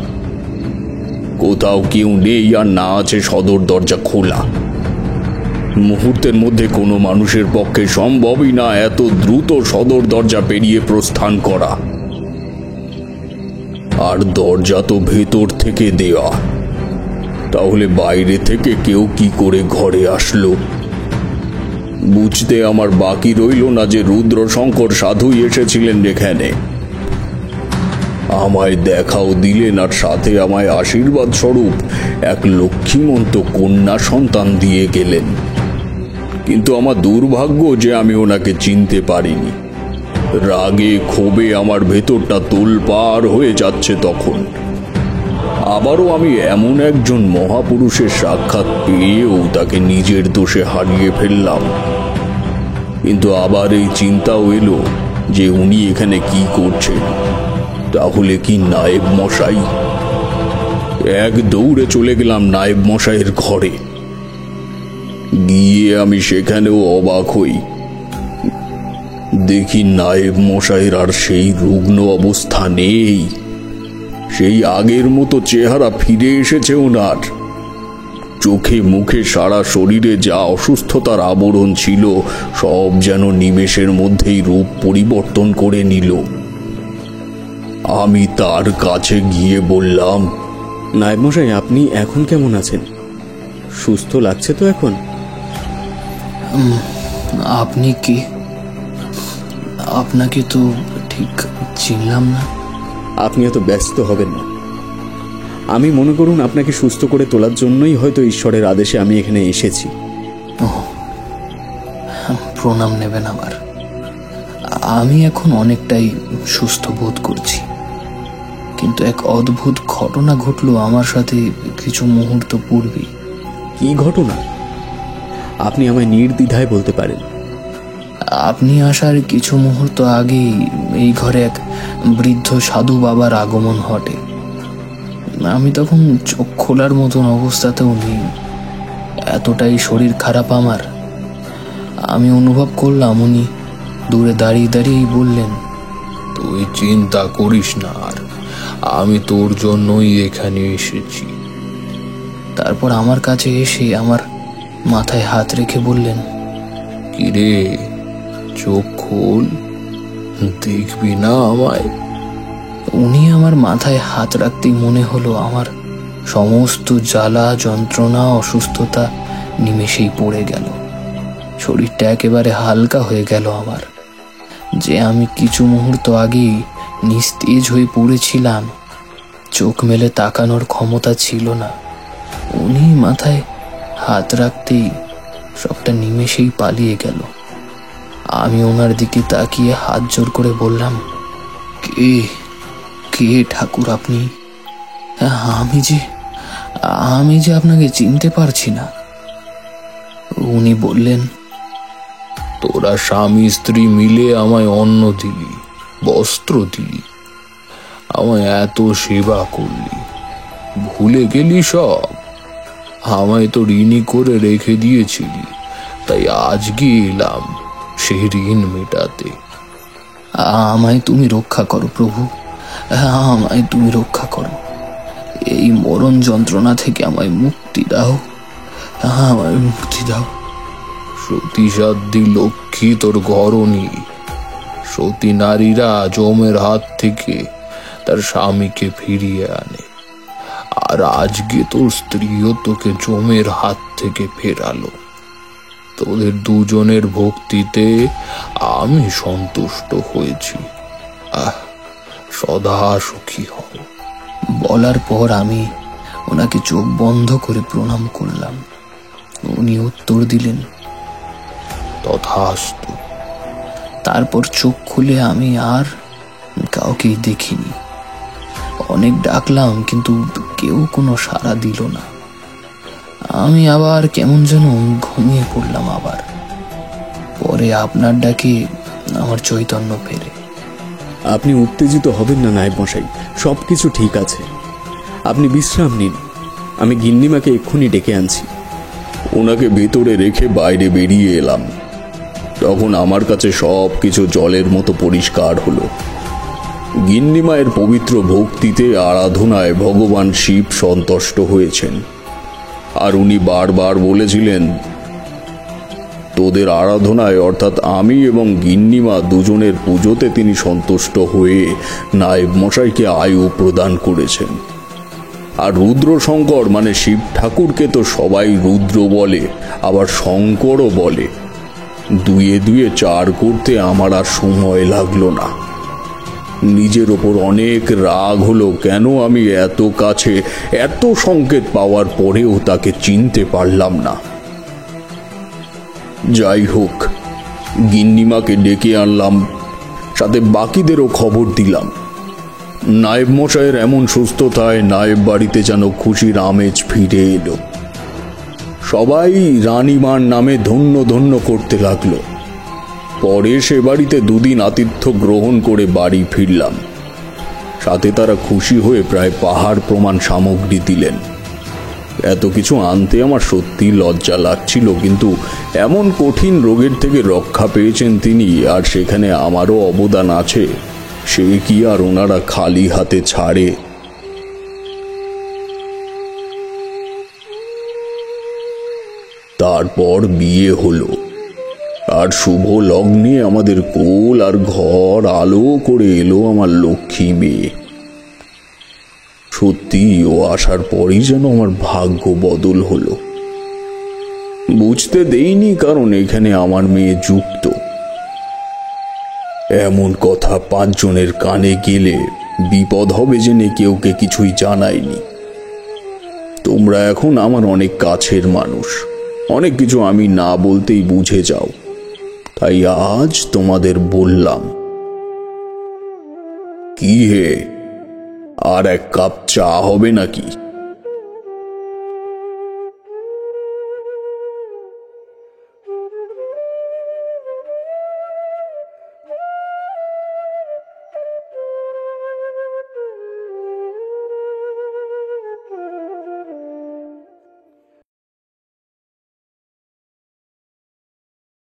কোথাও কেউ নেই, আর না আছে সদর দরজা খোলা। মুহূর্তের মধ্যে কোনো মানুষের পক্ষে সম্ভবই না এত দ্রুত সদর দরজা পেরিয়ে প্রস্থান করা। আর দরজা তো ভেতর থেকে দেওয়া, তাহলে বাইরে থেকে কেউ কি করে ঘরে আসলো? বুঝতে আমার বাকি রইল না যে রুদ্রশঙ্কর সাধুই এসেছিলেন এখানে। আমায় দেখাও দিলেন, আর সাথে আমায় আশীর্বাদ স্বরূপ এক লক্ষ্মীমন্ত কন্যা সন্তান দিয়ে গেলেন। কিন্তু আমার দুর্ভাগ্য যে আমি ওনাকে চিনতে পারিনি। রাগে ক্ষোভে আমার ভেতরটা তোলপাড় হয়ে যাচ্ছে তখন। আবারও আমি এমন একজন মহাপুরুষের সাক্ষাৎ পেয়েও তাকে নিজের দোষে হারিয়ে ফেললাম। কিন্তু আবার এই চিন্তাও এলো যে উনি এখানে কি করছেন। তাহলে কি নায়েব মশাই? এক দৌড়ে চলে গেলাম নায়েব মশাইয়ের ঘরে। গিয়ে আমি সেখানেও অবাক হই। দেখি নায়েব মশাইয়ের আর সেই রুগ্ন অবস্থা নেই, সেই আগের মতো চেহারা ফিরে এসেছে ওনার। চোখে মুখে সারা শরীরে যা অসুস্থতার আবরণ ছিল সব যেন নিমেষের মধ্যেই রূপ পরিবর্তন করে নিল। আমি তার কাছে গিয়ে বললাম, নায়েব মশাই, আপনি এখন কেমন আছেন? সুস্থ লাগছে তো এখন? আপনি কি? আপনাকে তো ঠিক চিনলাম না। আপনি এত ব্যস্ত হবেন না। আমি মনে করুন আপনাকে সুস্থ করে তোলার জন্যই হয়তো ঈশ্বরের আদেশে আমি এখানে এসেছি। প্রণাম নেবেন আমার। আমি এখন অনেকটাই সুস্থ বোধ করছি, কিন্তু এক অদ্ভুত ঘটনা ঘটলো আমার সাথে কিছু মুহূর্ত পূর্বেই। কি ঘটনা? আপনি আমায় নির্দ্বিধায় বলতে পারেন। আপনি আসার কিছু মুহূর্ত আগেই এই ঘরে এক বৃদ্ধ সাধু বাবার আগমন ঘটে। আমি তখন চোখ খোলার মতন অবস্থাতেও নেই, এতটাই শরীর খারাপ আমার। আমি অনুভব করলাম উনি দূরে দাঁড়িয়ে দাঁড়িয়েই বললেন, তুই চিন্তা করিস না, আর আমি তোর জন্যই এখানে এসেছি। তারপর আমার কাছে এসে আমার মাথায় হাত রেখে বললেন, কিরে, চোখ খোল, দেখবি না আমায়? উনি আমার মাথায় হাত রাখতেই মনে হলো আমার সমস্ত জ্বালা যন্ত্রণা অসুস্থতা নিমেষেই পড়ে গেল। শরীরটা একেবারে হালকা হয়ে গেল আমার। যে আমি কিছু মুহূর্ত আগেই নিস্তেজ হয়ে পড়েছিলাম, চোখ মেলে তাকানোর ক্ষমতা ছিল না, উনি মাথায় হাত রাখতেই সবটা নিমেষেই পালিয়ে গেল। আমি ওনার দিকে তাকিয়ে হাত জোর করে বললাম, কে কে ঠাকুর আপনি? আমি যে আপনাকে চিনতে পারছি না। উনি বললেন, তোরা স্বামী স্ত্রী মিলে আমায় অন্ন দিলি, বস্ত্র দিলি, আমায় এত সেবা করলি, ভুলে গেলি সব? আমায় তো ঋণী করে রেখে দিয়েছিলি, তাই আজকে এলাম সেই ঋণ মেটাতে। আমায় তুমি রক্ষা করো প্রভু, আমায় তুমি রক্ষা করো। এই মরণ যন্ত্রণা থেকে আমায় মুক্তি দাও, আমায় মুক্তি দাও। সতীসাধ্যী লক্ষ্মী তোর ঘরণী। সতী নারীরা যমের হাত থেকে তার স্বামীকে ফিরিয়ে আনে, আর আজকে তোর স্ত্রীও তোকে যমের হাত থেকে ফেরালো। তোদের দুজনের ভক্তিতে আমি সন্তুষ্ট হয়েছি। সদা সুখী হও। বলার পর আমি ওনাকে চোখ বন্ধ করে প্রণাম করলাম। উনি উত্তর দিলেন, তথাস্তু। তারপর চোখ খুলে আমি আর কাউকেই দেখিনি। অনেক ডাকলাম, কিন্তু কেউ কোনো সাড়া দিল না। আমি আবার কেমন যেন ঘুমিয়ে পড়লাম। আবার পরে আপনার ডাকে আমার চৈতন্য ফেরে। আপনি উত্তেজিত হবেন না নায়েব মশাই, সব কিছু ঠিক আছে। আপনি বিশ্রাম নিন, আমি গিন্নিমাকে এক্ষুনি ডেকে আনছি। ওনাকে ভেতরে রেখে বাইরে বেরিয়ে এলাম। তখন আমার কাছে সব কিছু জলের মতো পরিষ্কার হলো। গিন্নিমায়ের পবিত্র ভক্তিতে আরাধনায় ভগবান শিব সন্তুষ্ট হয়েছেন, আর উনি বারবার বলেছিলেন, তোদের আরাধনায় অর্থাৎ আমি এবং গিন্নিমা দুজনের পুজোতে তিনি সন্তুষ্ট হয়ে নায়েব মশাইকে আয়ু প্রদান করেছেন। আর রুদ্র শঙ্কর মানে শিব ঠাকুরকে তো সবাই রুদ্র বলে, আবার শঙ্করও বলে। দুয়ে দুয়ে চার করতে আমার আর সময় লাগলো না। নিজের ওপর অনেক রাগ হলো, কেন আমি এত কাছে এত সংকেত পাওয়ার পরেও তাকে চিনতে পারলাম না। যাই হোক, গিন্নিমাকে ডেকে আনলাম, সাথে বাকিদেরও খবর দিলাম। নায়েব মশাইয়ের এমন সুস্থতায় নায়েব বাড়িতে যেন খুশির আমেজ ফিরে এলো। সবাই রানীমার নামে ধন্য ধন্য করতে লাগলো। পরে সে বাড়িতে দুদিন আতিথ্য গ্রহণ করে বাড়ি ফিরলাম। সাথে তারা খুশি হয়ে প্রায় পাহাড় প্রমাণ সামগ্রী দিলেন। এত কিছু আনতে আমার সত্যি লজ্জা লাগছিল, কিন্তু এমন কঠিন রোগের থেকে রক্ষা পেয়েছেন তিনি, আর সেখানে আমারও অবদান আছে, সে কি আর ওনারা খালি হাতে ছাড়ে? তারপর বিয়ে হলো, আর শুভ লগ্নে আমাদের কোল আর ঘর আলো করে এলো আমার লক্ষ্মী মেয়ে। সত্যি ও আসার পরই যেন আমার ভাগ্য বদল হলো। বুঝতে দেইনি, কারণ এখানে আমার মেয়ে যুক্ত। এমন কথা 5 জনের কানে গেলে বিপদ হবে জেনে কেউকে কিছুই জানাইনি। তোমরা এখন আমার অনেক কাছের মানুষ, অনেক কিছু আমি না বলতেই বুঝে যাও, তাই আজ তোমাদের বললাম। কি হে, আর 1 কাপ চা হবে নাকি?